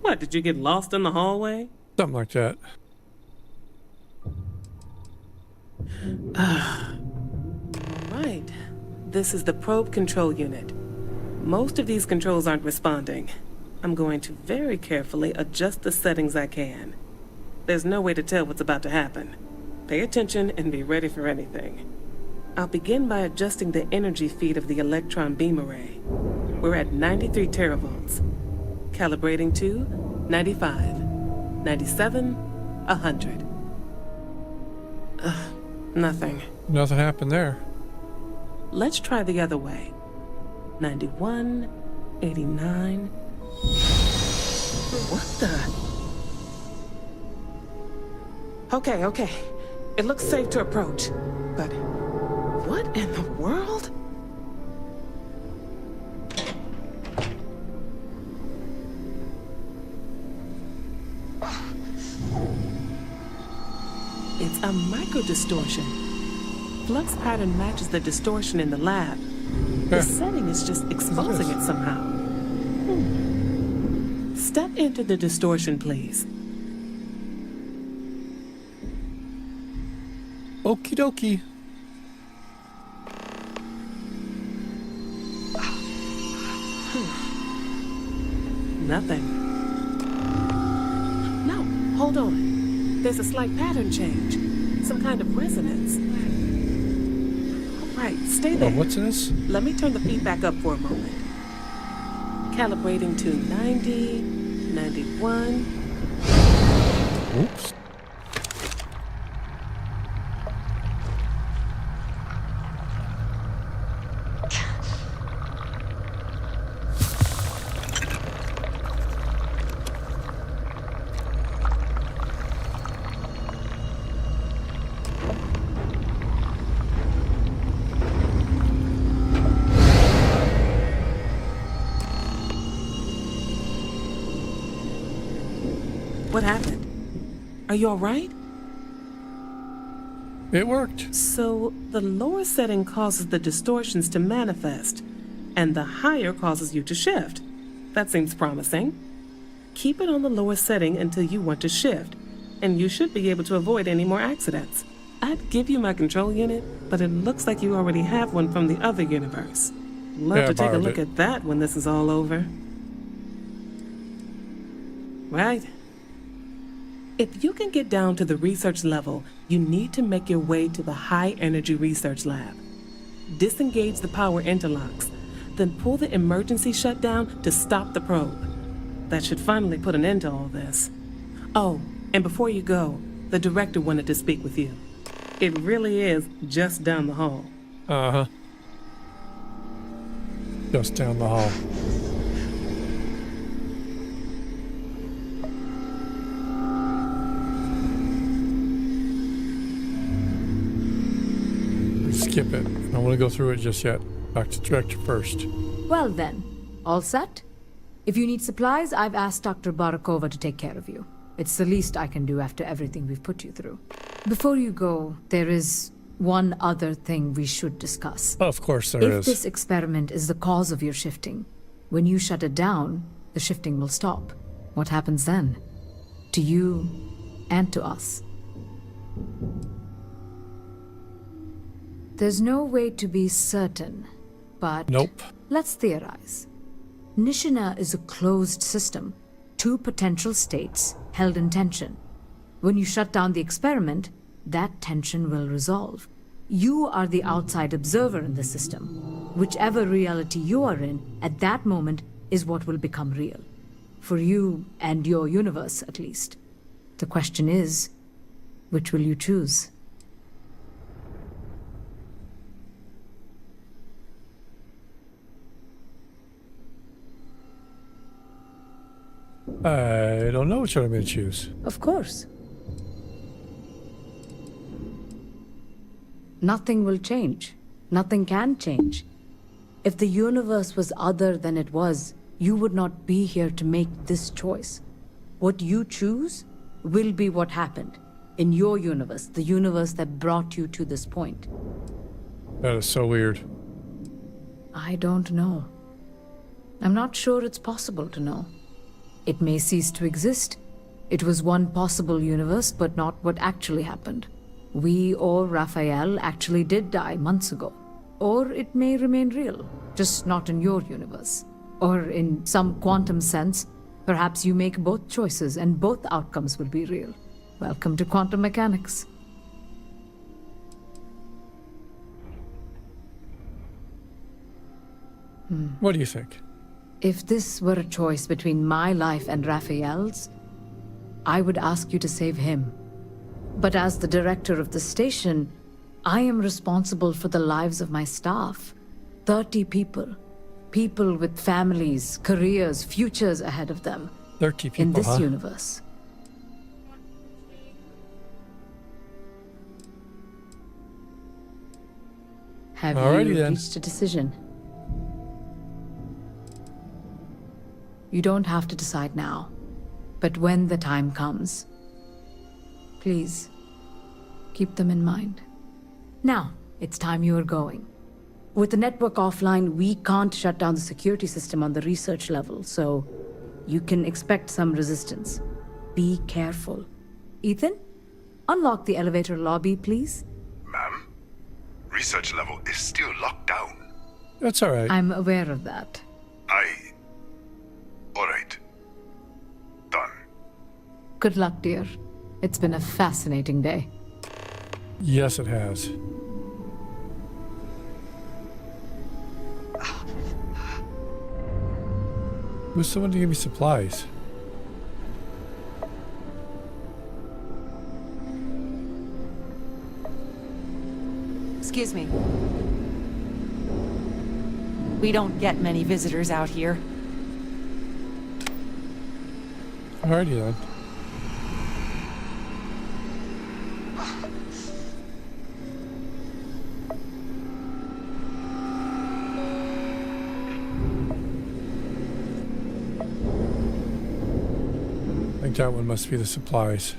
Speaker 16: What, did you get lost in the hallway?
Speaker 1: Something like that.
Speaker 16: Right. This is the probe control unit. Most of these controls aren't responding. I'm going to very carefully adjust the settings I can. There's no way to tell what's about to happen. Pay attention and be ready for anything. I'll begin by adjusting the energy feed of the electron beam array. We're at 93 teravolts. Calibrating to 95, 97, 100. Nothing.
Speaker 1: Nothing happened there.
Speaker 16: Let's try the other way. 91, 89. What the? Okay. It looks safe to approach. But what in the world? microdistortion. Flux pattern matches the distortion in the lab. The setting is just exposing it somehow. Step into the distortion, please.
Speaker 1: Okie dokie.
Speaker 16: Nothing. No, hold on. There's a slight pattern change. Some kind of resonance. All right, stay there.
Speaker 1: What's this?
Speaker 16: Let me turn the feedback up for a moment. Calibrating to 90, 91.
Speaker 1: Oops.
Speaker 16: What happened? Are you all right?
Speaker 1: It worked.
Speaker 16: So the lower setting causes the distortions to manifest, and the higher causes you to shift. That seems promising. Keep it on the lower setting until you want to shift, and you should be able to avoid any more accidents. I'd give you my control unit, but it looks like you already have one from the other universe. Love to take a look at that when this is all over. Right. If you can get down to the research level, you need to make your way to the high-energy research lab. Disengage the power interlocks, then pull the emergency shutdown to stop the probe. That should finally put an end to all this. Oh, and before you go, the director wanted to speak with you. It really is just down the hall.
Speaker 1: Uh-huh. Just down the hall. Skip it. I don't want to go through it just yet. Back to director first.
Speaker 15: Well then, all set? If you need supplies, I've asked Dr. Barakova to take care of you. It's the least I can do after everything we've put you through. Before you go, there is one other thing we should discuss.
Speaker 1: Of course there
Speaker 15: is.
Speaker 1: If
Speaker 15: this experiment is the cause of your shifting, when you shut it down, the shifting will stop. What happens then? To you and to us. There's no way to be certain, but
Speaker 1: nope.
Speaker 15: Let's theorize. Nishina is a closed system, two potential states held in tension. When you shut down the experiment, that tension will resolve. You are the outside observer in the system. Whichever reality you are in, at that moment, is what will become real. For you and your universe, at least. The question is, which will you choose?
Speaker 1: I don't know which one I'm going to choose.
Speaker 15: Of course. Nothing will change. Nothing can change. If the universe was other than it was, you would not be here to make this choice. What you choose will be what happened in your universe, the universe that brought you to this point.
Speaker 1: That is so weird.
Speaker 15: I don't know. I'm not sure it's possible to know. It may cease to exist. It was one possible universe, but not what actually happened. We or Raphael actually did die months ago. Or it may remain real, just not in your universe. Or in some quantum sense, perhaps you make both choices and both outcomes will be real. Welcome to quantum mechanics.
Speaker 1: What do you think?
Speaker 15: If this were a choice between my life and Raphael's, I would ask you to save him. But as the director of the station, I am responsible for the lives of my staff. 30 people. People with families, careers, futures ahead of them.
Speaker 1: 30 people,
Speaker 15: in this universe. Have you reached a decision? You don't have to decide now, but when the time comes, please, Keep them in mind. Now, it's time you are going. With the network offline, we can't shut down the security system on the research level, so you can expect some resistance. Be careful. Ethan, unlock the elevator lobby, please.
Speaker 12: Ma'am? Research level is still locked down.
Speaker 1: That's all right.
Speaker 15: I'm aware of that.
Speaker 12: Alright. Done.
Speaker 15: Good luck, dear. It's been a fascinating day.
Speaker 1: Yes, it has. Who's someone to give me supplies?
Speaker 17: Excuse me. We don't get many visitors out here.
Speaker 1: Alrighty then. I think that one must be the supplies.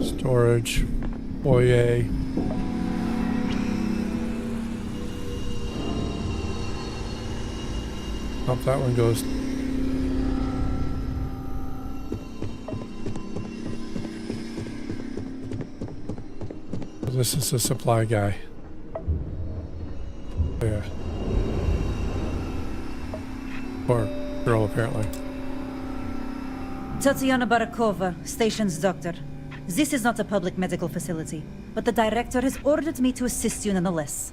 Speaker 1: Storage, foyer. Up that one goes. This is the supply guy. Yeah. Or girl, apparently.
Speaker 18: Tatiana Barakova, station's doctor. This is not a public medical facility, but the director has ordered me to assist you nonetheless.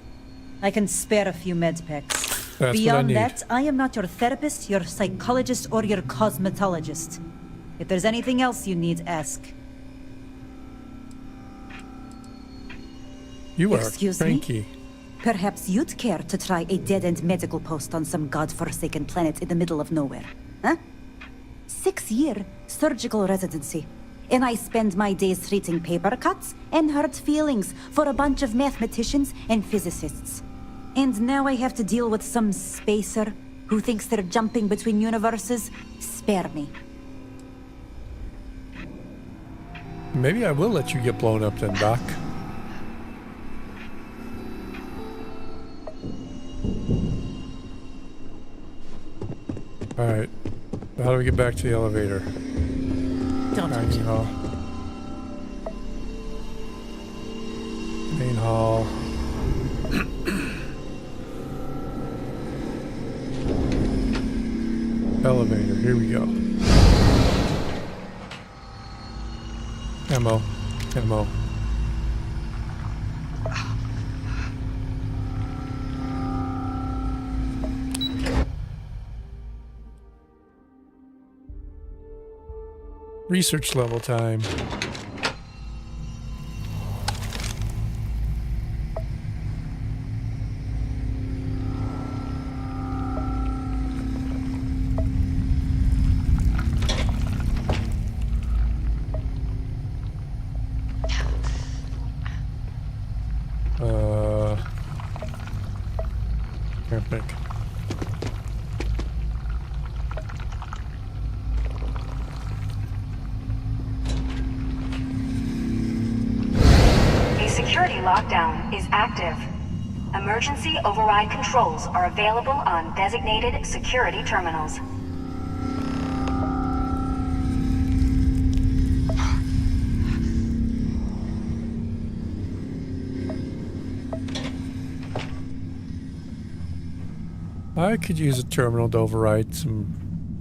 Speaker 18: I can spare a few med packs.
Speaker 1: That's
Speaker 18: Beyond
Speaker 1: what I need.
Speaker 18: that, I am not your therapist, your psychologist, or your cosmetologist. If there's anything else you need, ask.
Speaker 1: You are
Speaker 18: Excuse
Speaker 1: cranky.
Speaker 18: me? Perhaps you'd care to try a dead-end medical post on some godforsaken planet in the middle of nowhere, huh? 6-year surgical residency. And I spend my days treating paper cuts and hurt feelings for a bunch of mathematicians and physicists. And now I have to deal with some spacer who thinks they're jumping between universes. Spare me.
Speaker 1: Maybe I will let you get blown up then, Doc. Alright. How do we get back to the elevator?
Speaker 18: Don't
Speaker 1: Dining hall. Main hall. Elevator, here we go. Ammo. Ammo. Research level time. Can't think.
Speaker 19: Security lockdown is active. Emergency override controls are available on designated security terminals.
Speaker 1: I could use a terminal to override some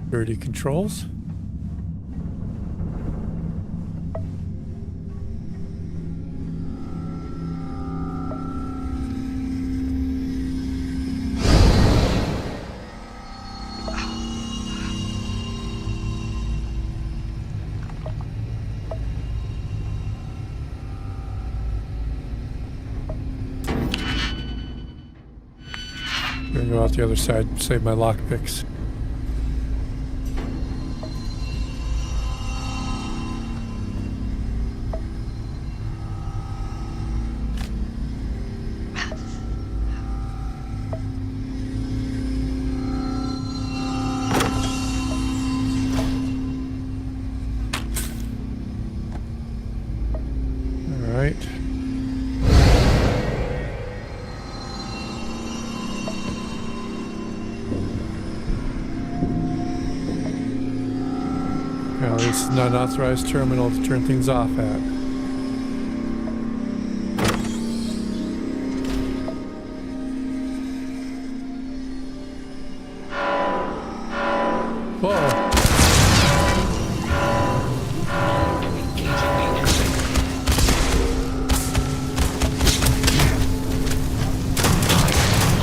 Speaker 1: security controls. I'm gonna go out the other side, save my lockpicks. Apparently it's not an authorized terminal to turn things off at. Whoa.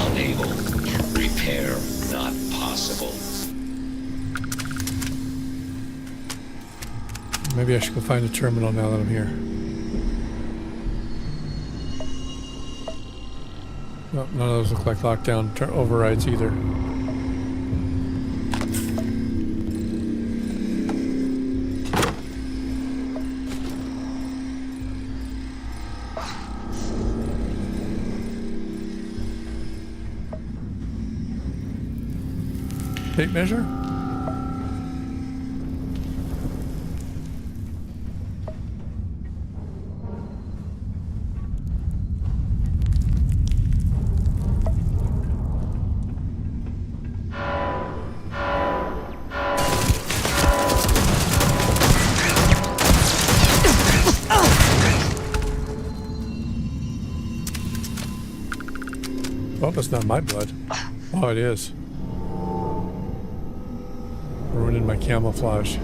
Speaker 20: Unable. Repair not possible.
Speaker 1: Maybe I should go find a terminal now that I'm here. Nope, none of those look like lockdown overrides either. Tape measure? Oh, that's not my blood. Oh, it is. Ruining my camouflage.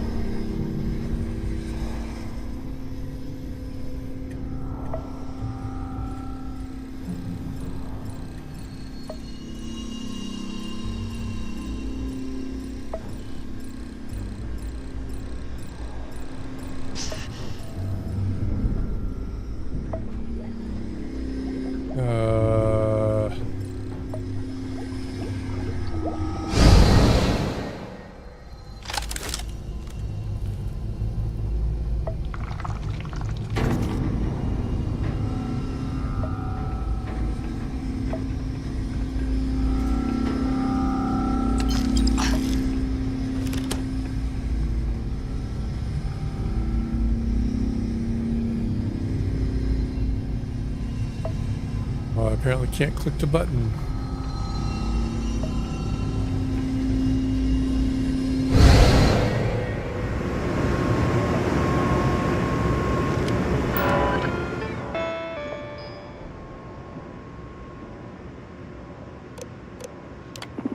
Speaker 1: Well, I apparently can't click the button.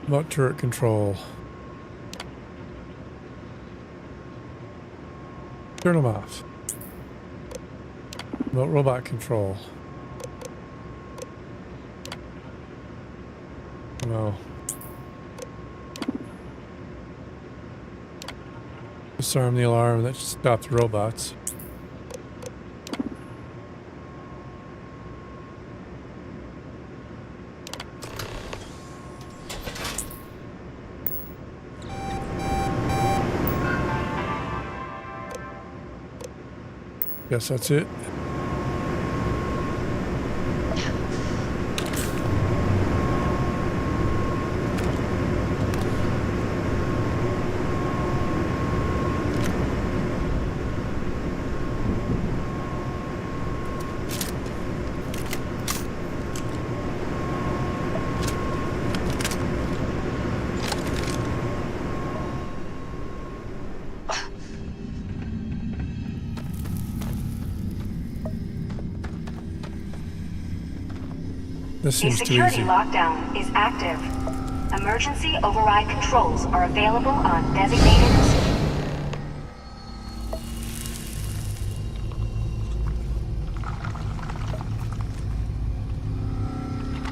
Speaker 1: Remote turret control. Turn them off. Remote robot control. No. Disarm the alarm. That should stop the robots. Guess that's it. This
Speaker 19: The
Speaker 1: seems too
Speaker 19: security
Speaker 1: easy.
Speaker 19: lockdown is active. Emergency override controls are available on designated...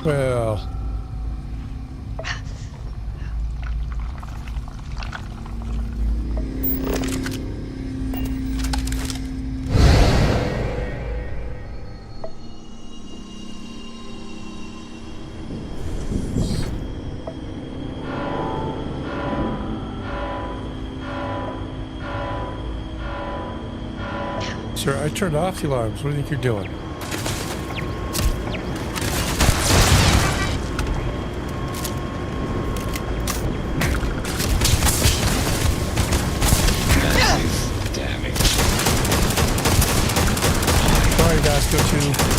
Speaker 1: Well... Sir, I turned off the alarms. What do you think you're doing?
Speaker 20: Massive damage.
Speaker 1: Sorry, Vasco 2.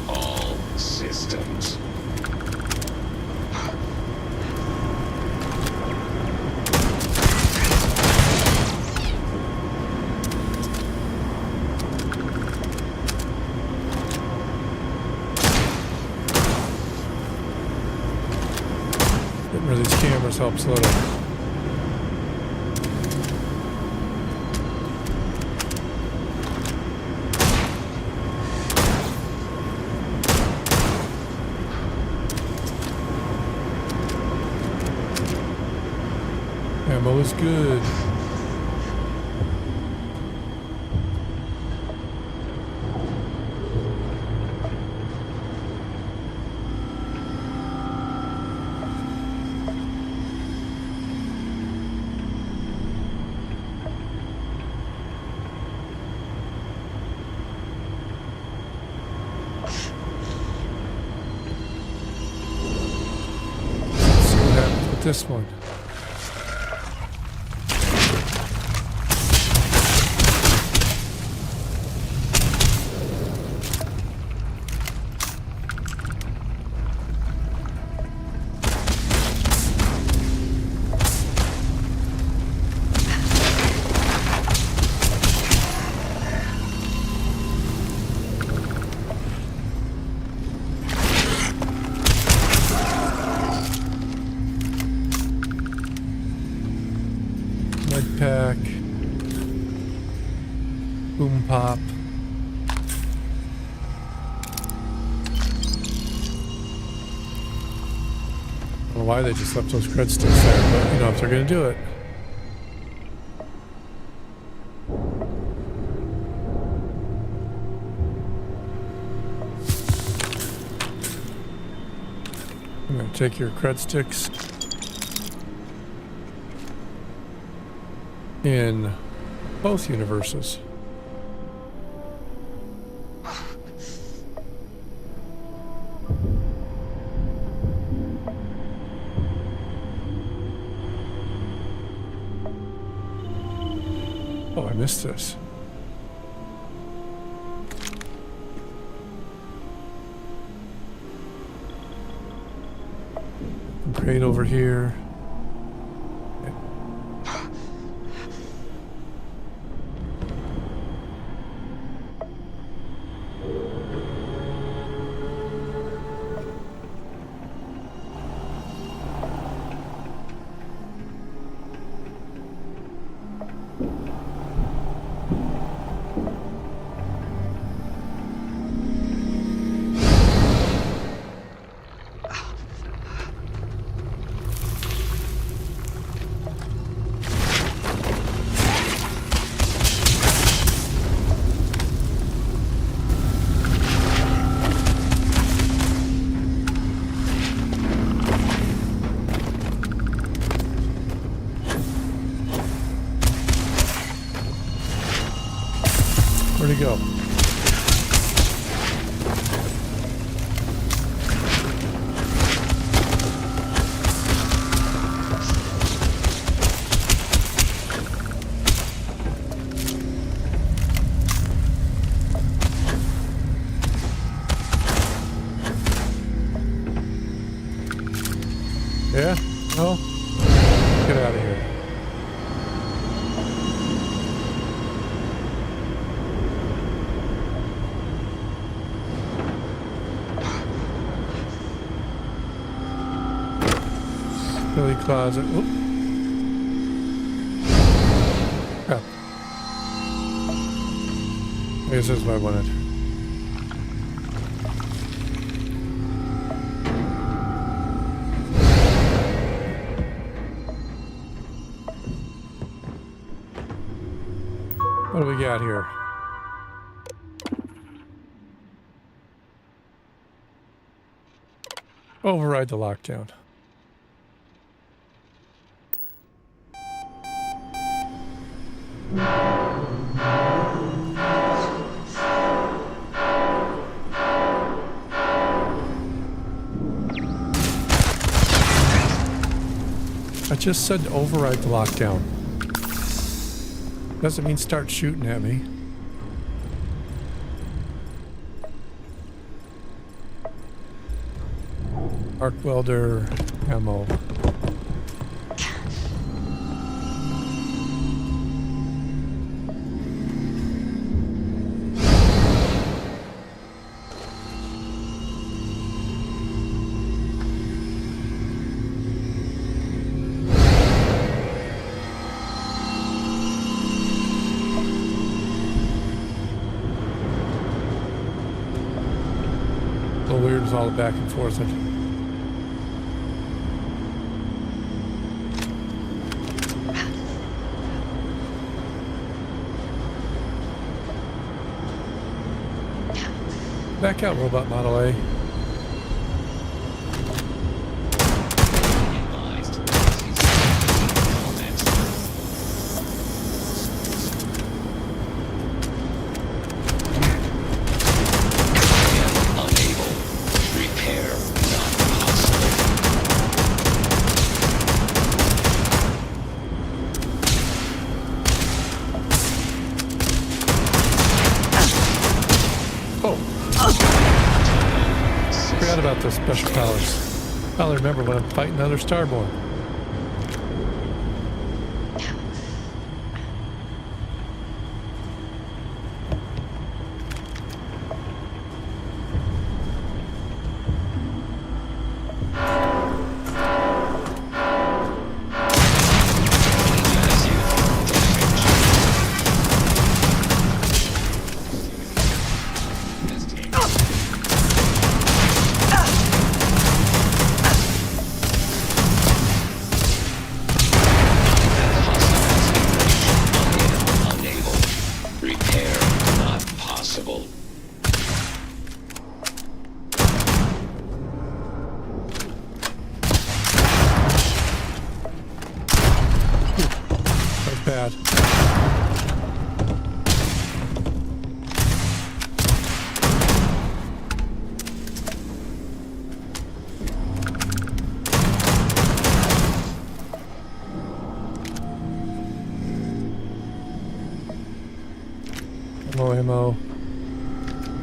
Speaker 20: All systems.
Speaker 1: Where these cameras helps a little. Ammo is good. Let's see what happens with this one. Pack, boom pop. I don't know why they just left those cred sticks there, but you know, if they're gonna do it. I'm gonna take your cred sticks. In both universes. Oh, I missed this. Crate over here. Where'd he go? Yeah? No? Get out of here. Billy closet. Oop. Crap. I guess this is what I wanted. What do we got here? Override the lockdown. I just said to override the lockdown. Doesn't mean start shooting at me. Arc welder, ammo. with all the back and forth. Back out, Robot Model A. Forgot about those special powers. I'll remember when I'm fighting another Starborn. Bad. More ammo.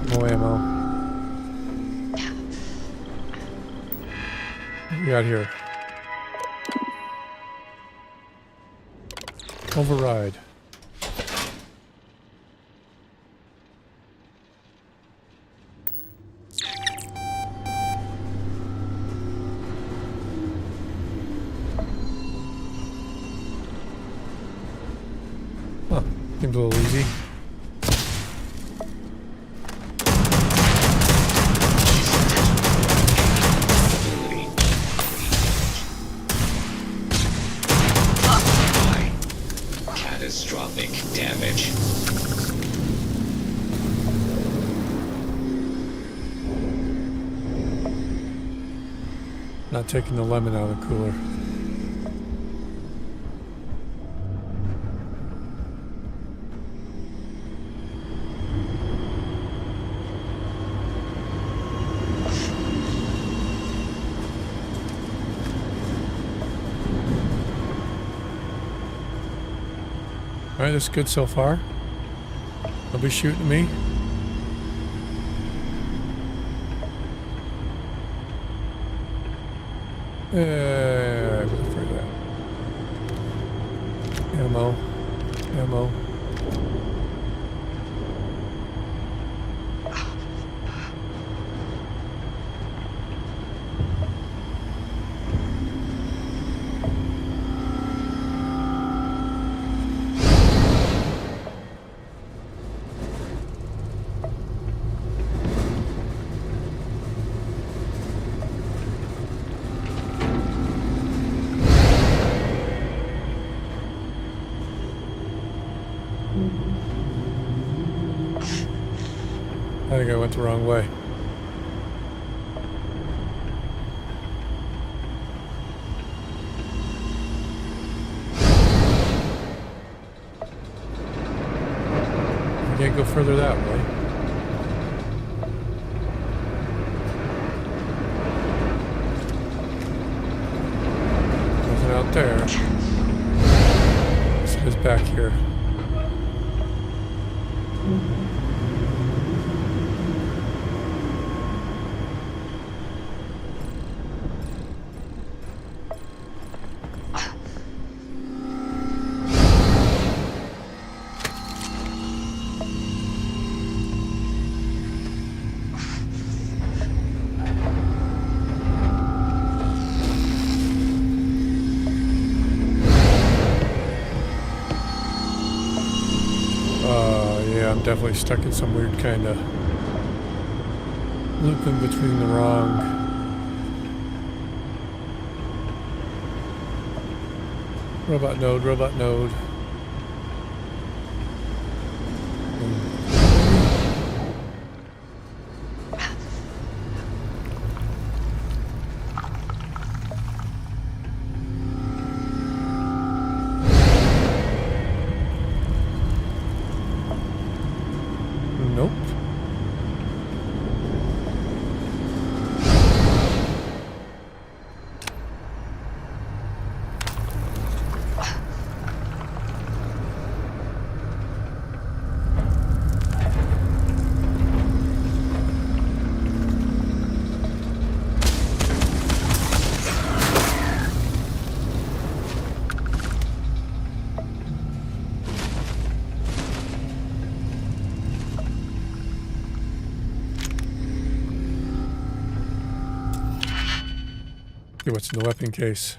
Speaker 1: More ammo. What we got here? Override. Huh, seems a little easy.
Speaker 20: Catastrophic damage.
Speaker 1: Not taking the lemon out of the cooler. Alright, that's good so far. They'll be shooting me. I'm afraid of that. Ammo. Ammo. I think I went the wrong way. I can't go further that way. Nothing out there. This is back here. Yeah, I'm definitely stuck in some weird kind of looping between the wrong. Robot node, robot node. Nope. See what's in the weapon case.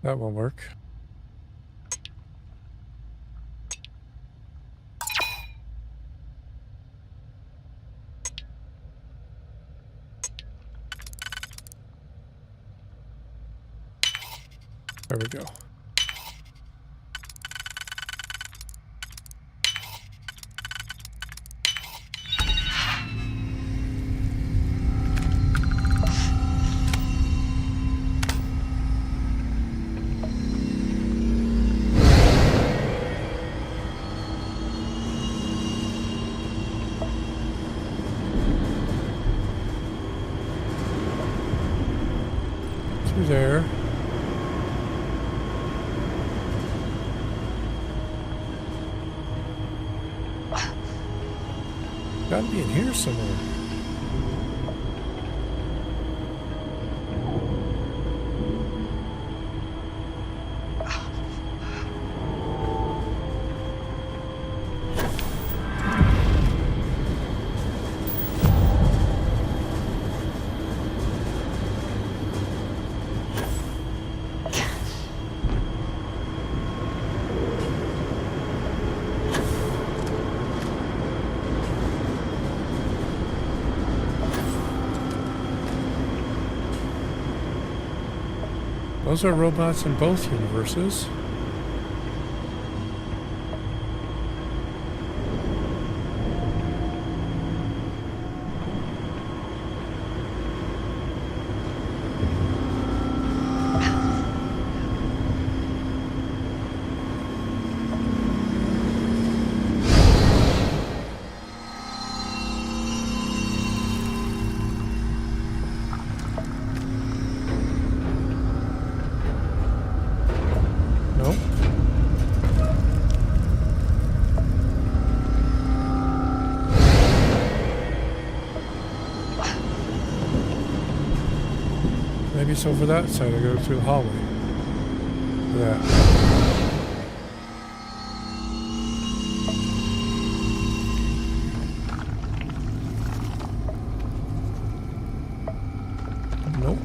Speaker 1: That won't work. There we go. Through there. Gotta be in here somewhere. Those are robots in both universes. Maybe it's over that side. I go through the hallway. That. Nope.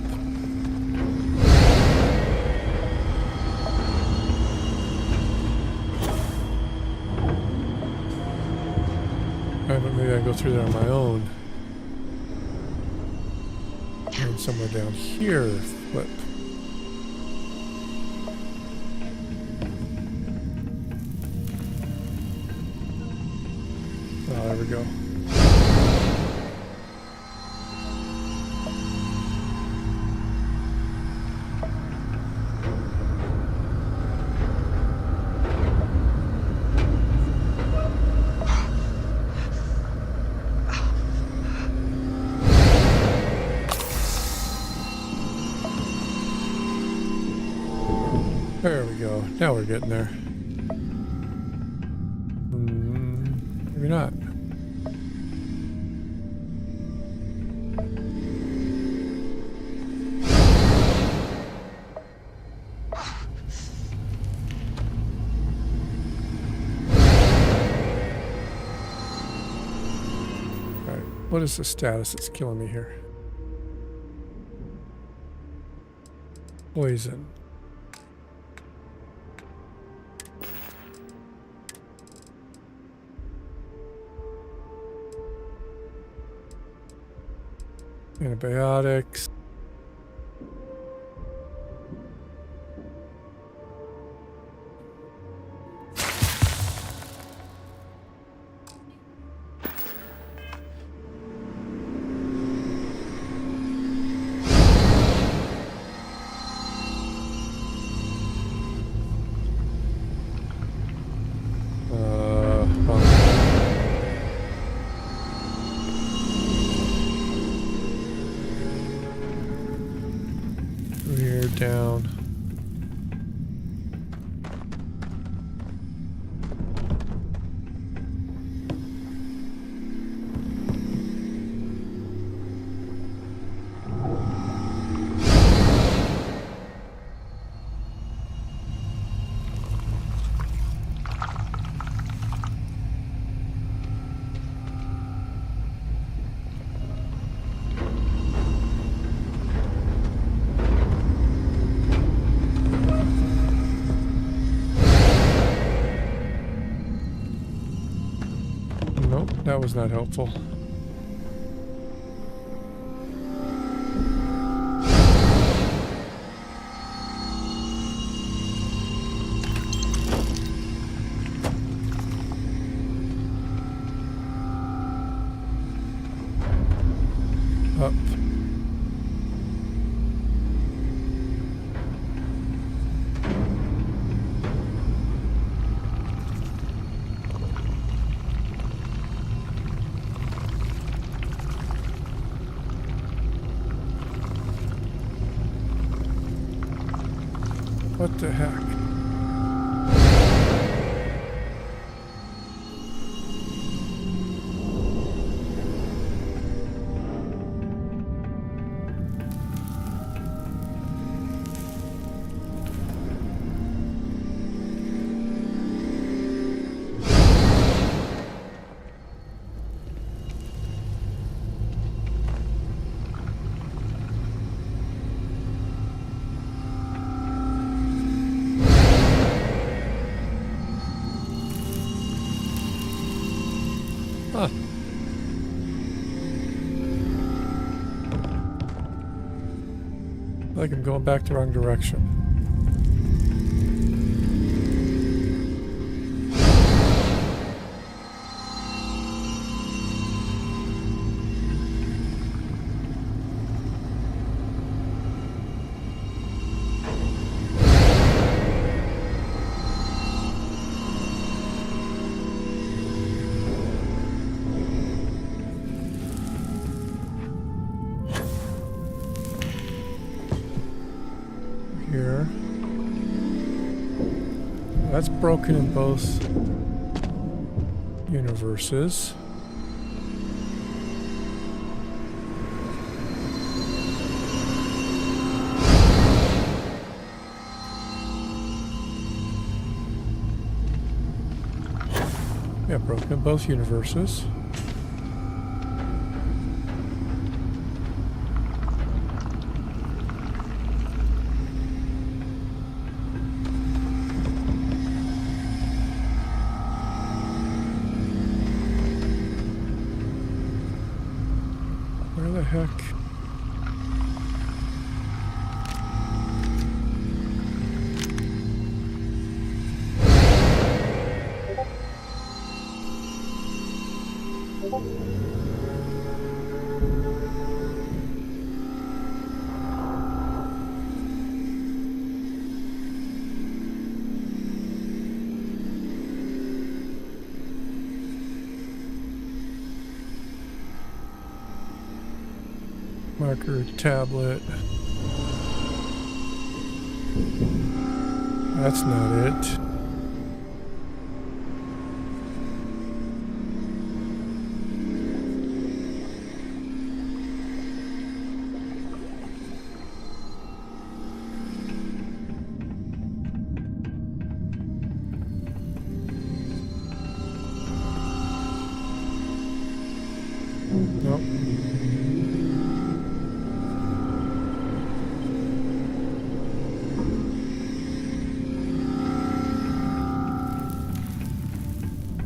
Speaker 1: Alright, but maybe I go through there on my own. And somewhere down here, flip. Oh, there we go. There we go. Now we're getting there. Maybe not. what is the status that's killing me here? Poison. Antibiotics. We're down. Nope, that was not helpful. Up. What the heck? Huh. Like I'm going back the wrong direction. Here. That's broken in both universes. Yeah, broken in both universes. Where the heck? Marker tablet. That's not it. Nope.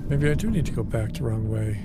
Speaker 1: Maybe I do need to go back the wrong way.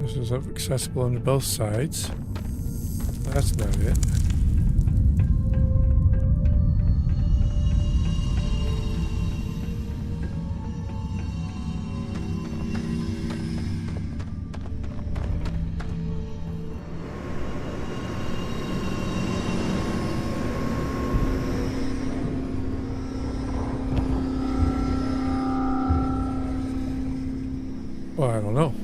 Speaker 1: This is accessible on both sides. That's not it. Well, I don't know.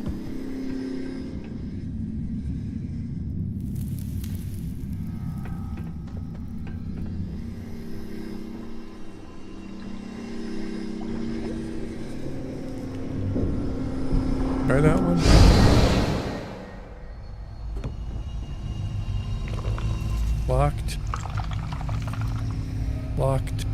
Speaker 1: Try that one. Locked. Locked.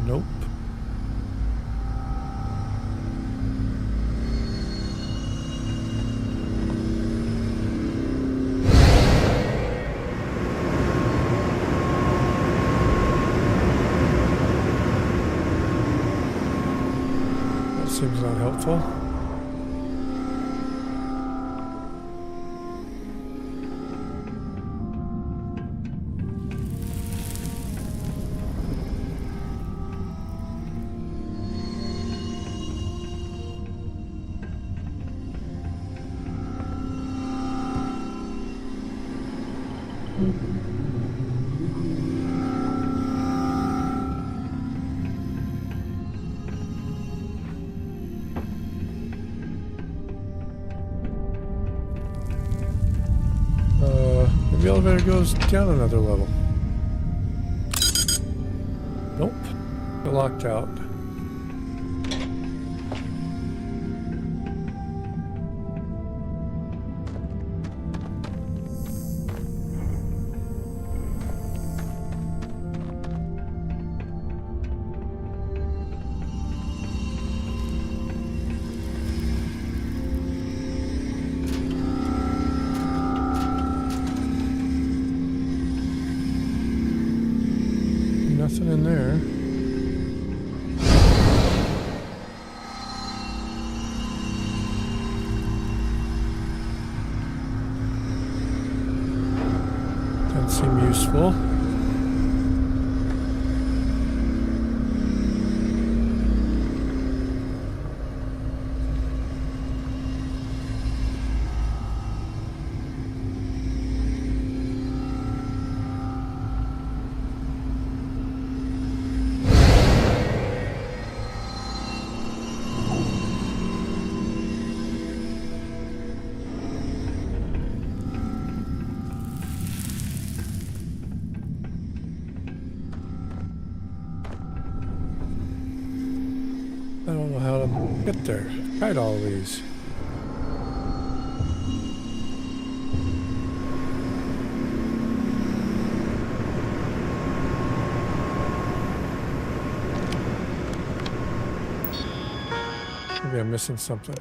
Speaker 1: Nope. Seems not helpful. The elevator goes down another level. Nope. They're locked out. Nothing in there. Doesn't seem useful. I don't know how to get there. Tried all of these. Maybe I'm missing something.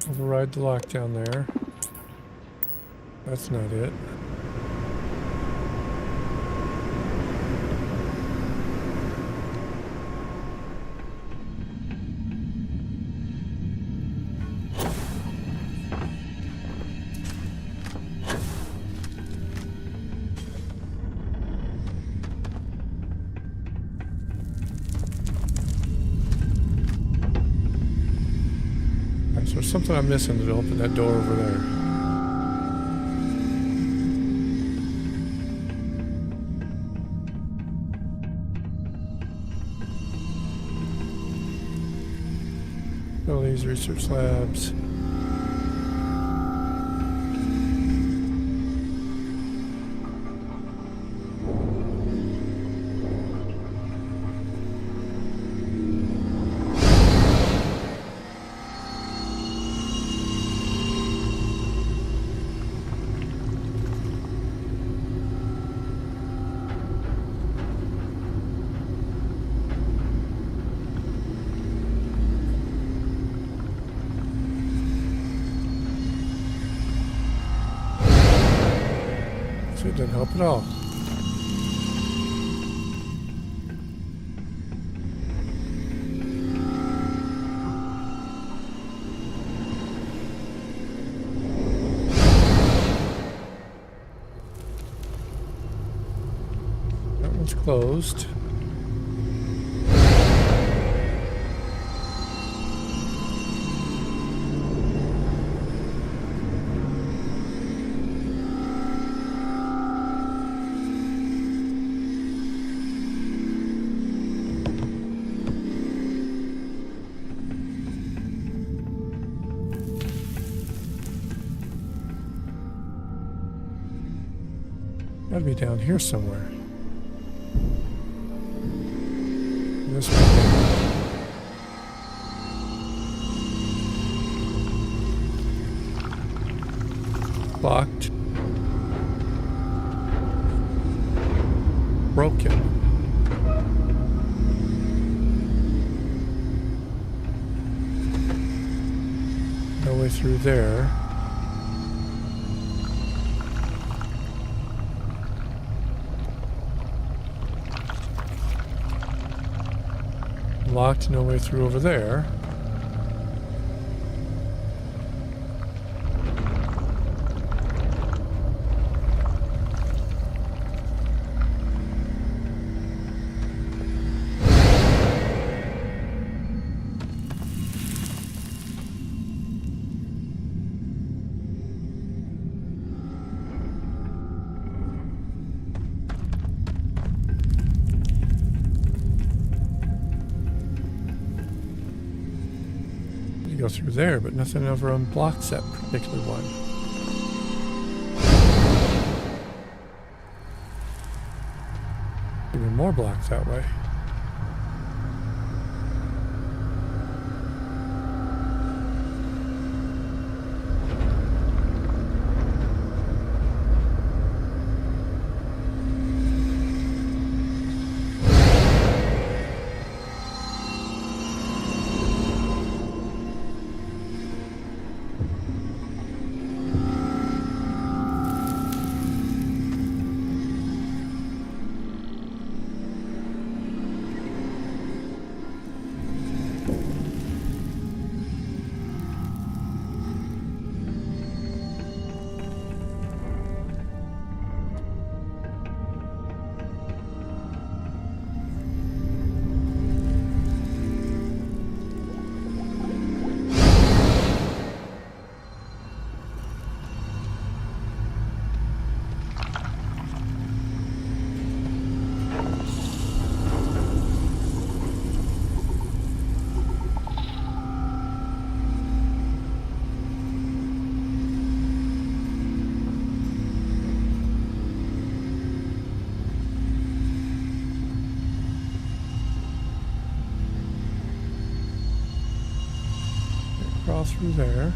Speaker 1: Override the lockdown there. That's not it. So there's something I'm missing to open that door over there. Facilities, research labs. It didn't help at all. That one's closed. Gotta be down here somewhere. This way. Locked. Broken. No way through there. Locked, no way through over there. Go through there, but nothing ever unblocks that particular one. Even more blocked that way. Crawl through there.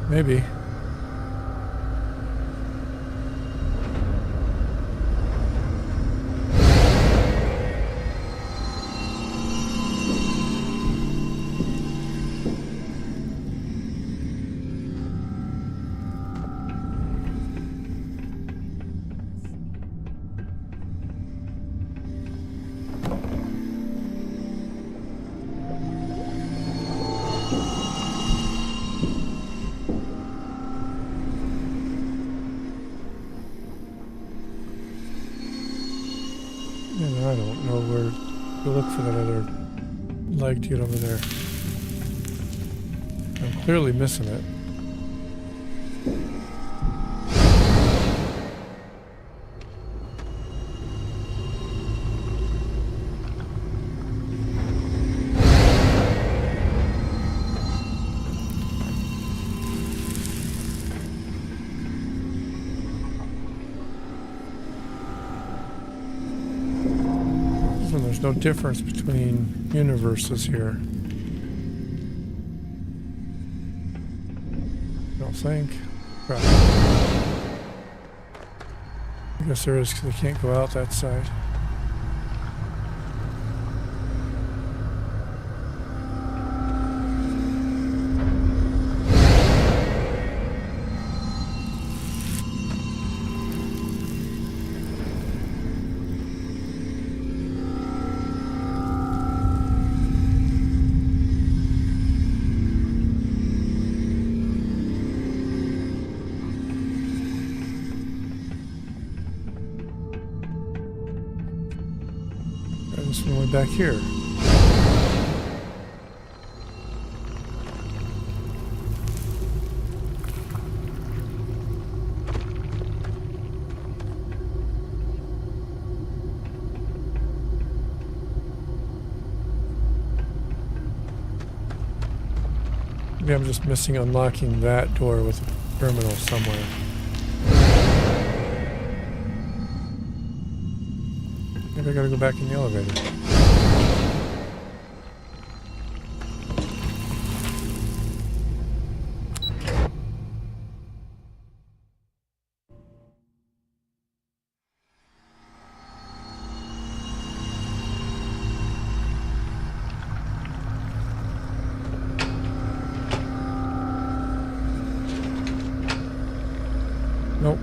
Speaker 1: Maybe. And I don't know where to look for that other leg to get over there. I'm clearly missing it. There's no difference between universes here. I don't think. Right. I guess there is, because they can't go out that side. This one way back here. Maybe I'm just missing unlocking that door with a terminal somewhere. Maybe I gotta go back in the elevator. Nope.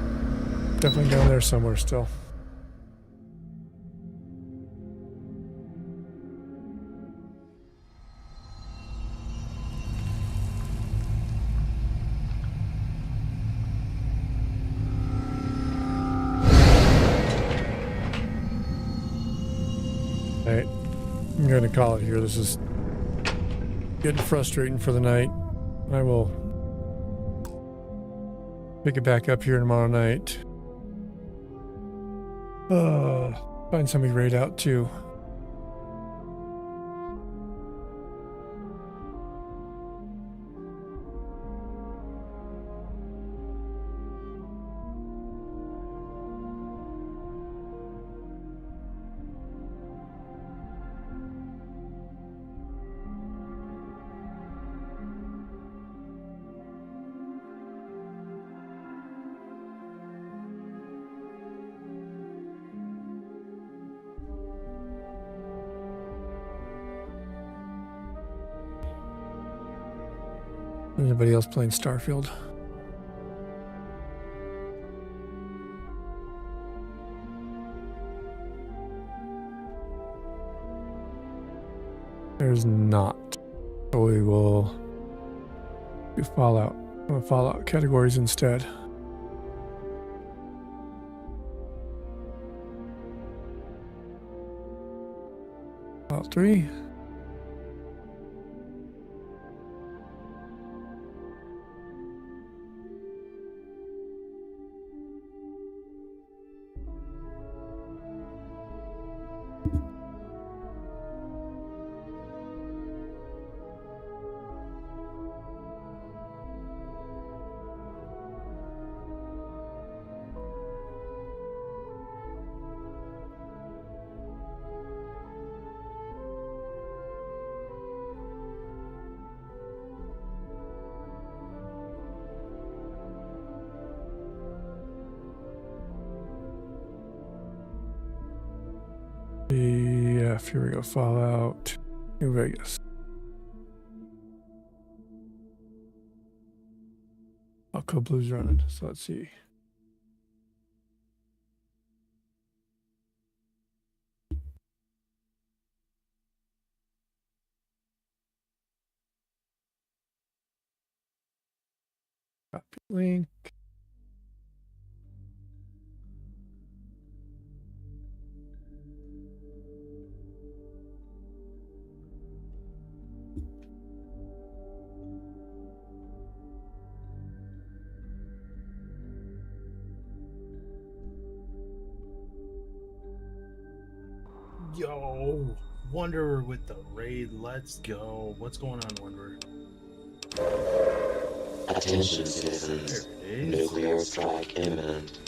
Speaker 1: Definitely down there somewhere still. Alright, I'm going to call it here. This is getting frustrating for the night. I will pick it back up here tomorrow night. Find somebody to raid out too. Anybody else playing Starfield? There's not. So we will do Fallout. Fallout categories instead. Fallout 3. Yeah, here we go. Fallout, New Vegas. Alco Blues running. So let's see. Copy link.
Speaker 21: Yo, Wanderer with the raid. Let's go. What's going on, Wanderer?
Speaker 20: Attention citizens. Nuclear strike imminent.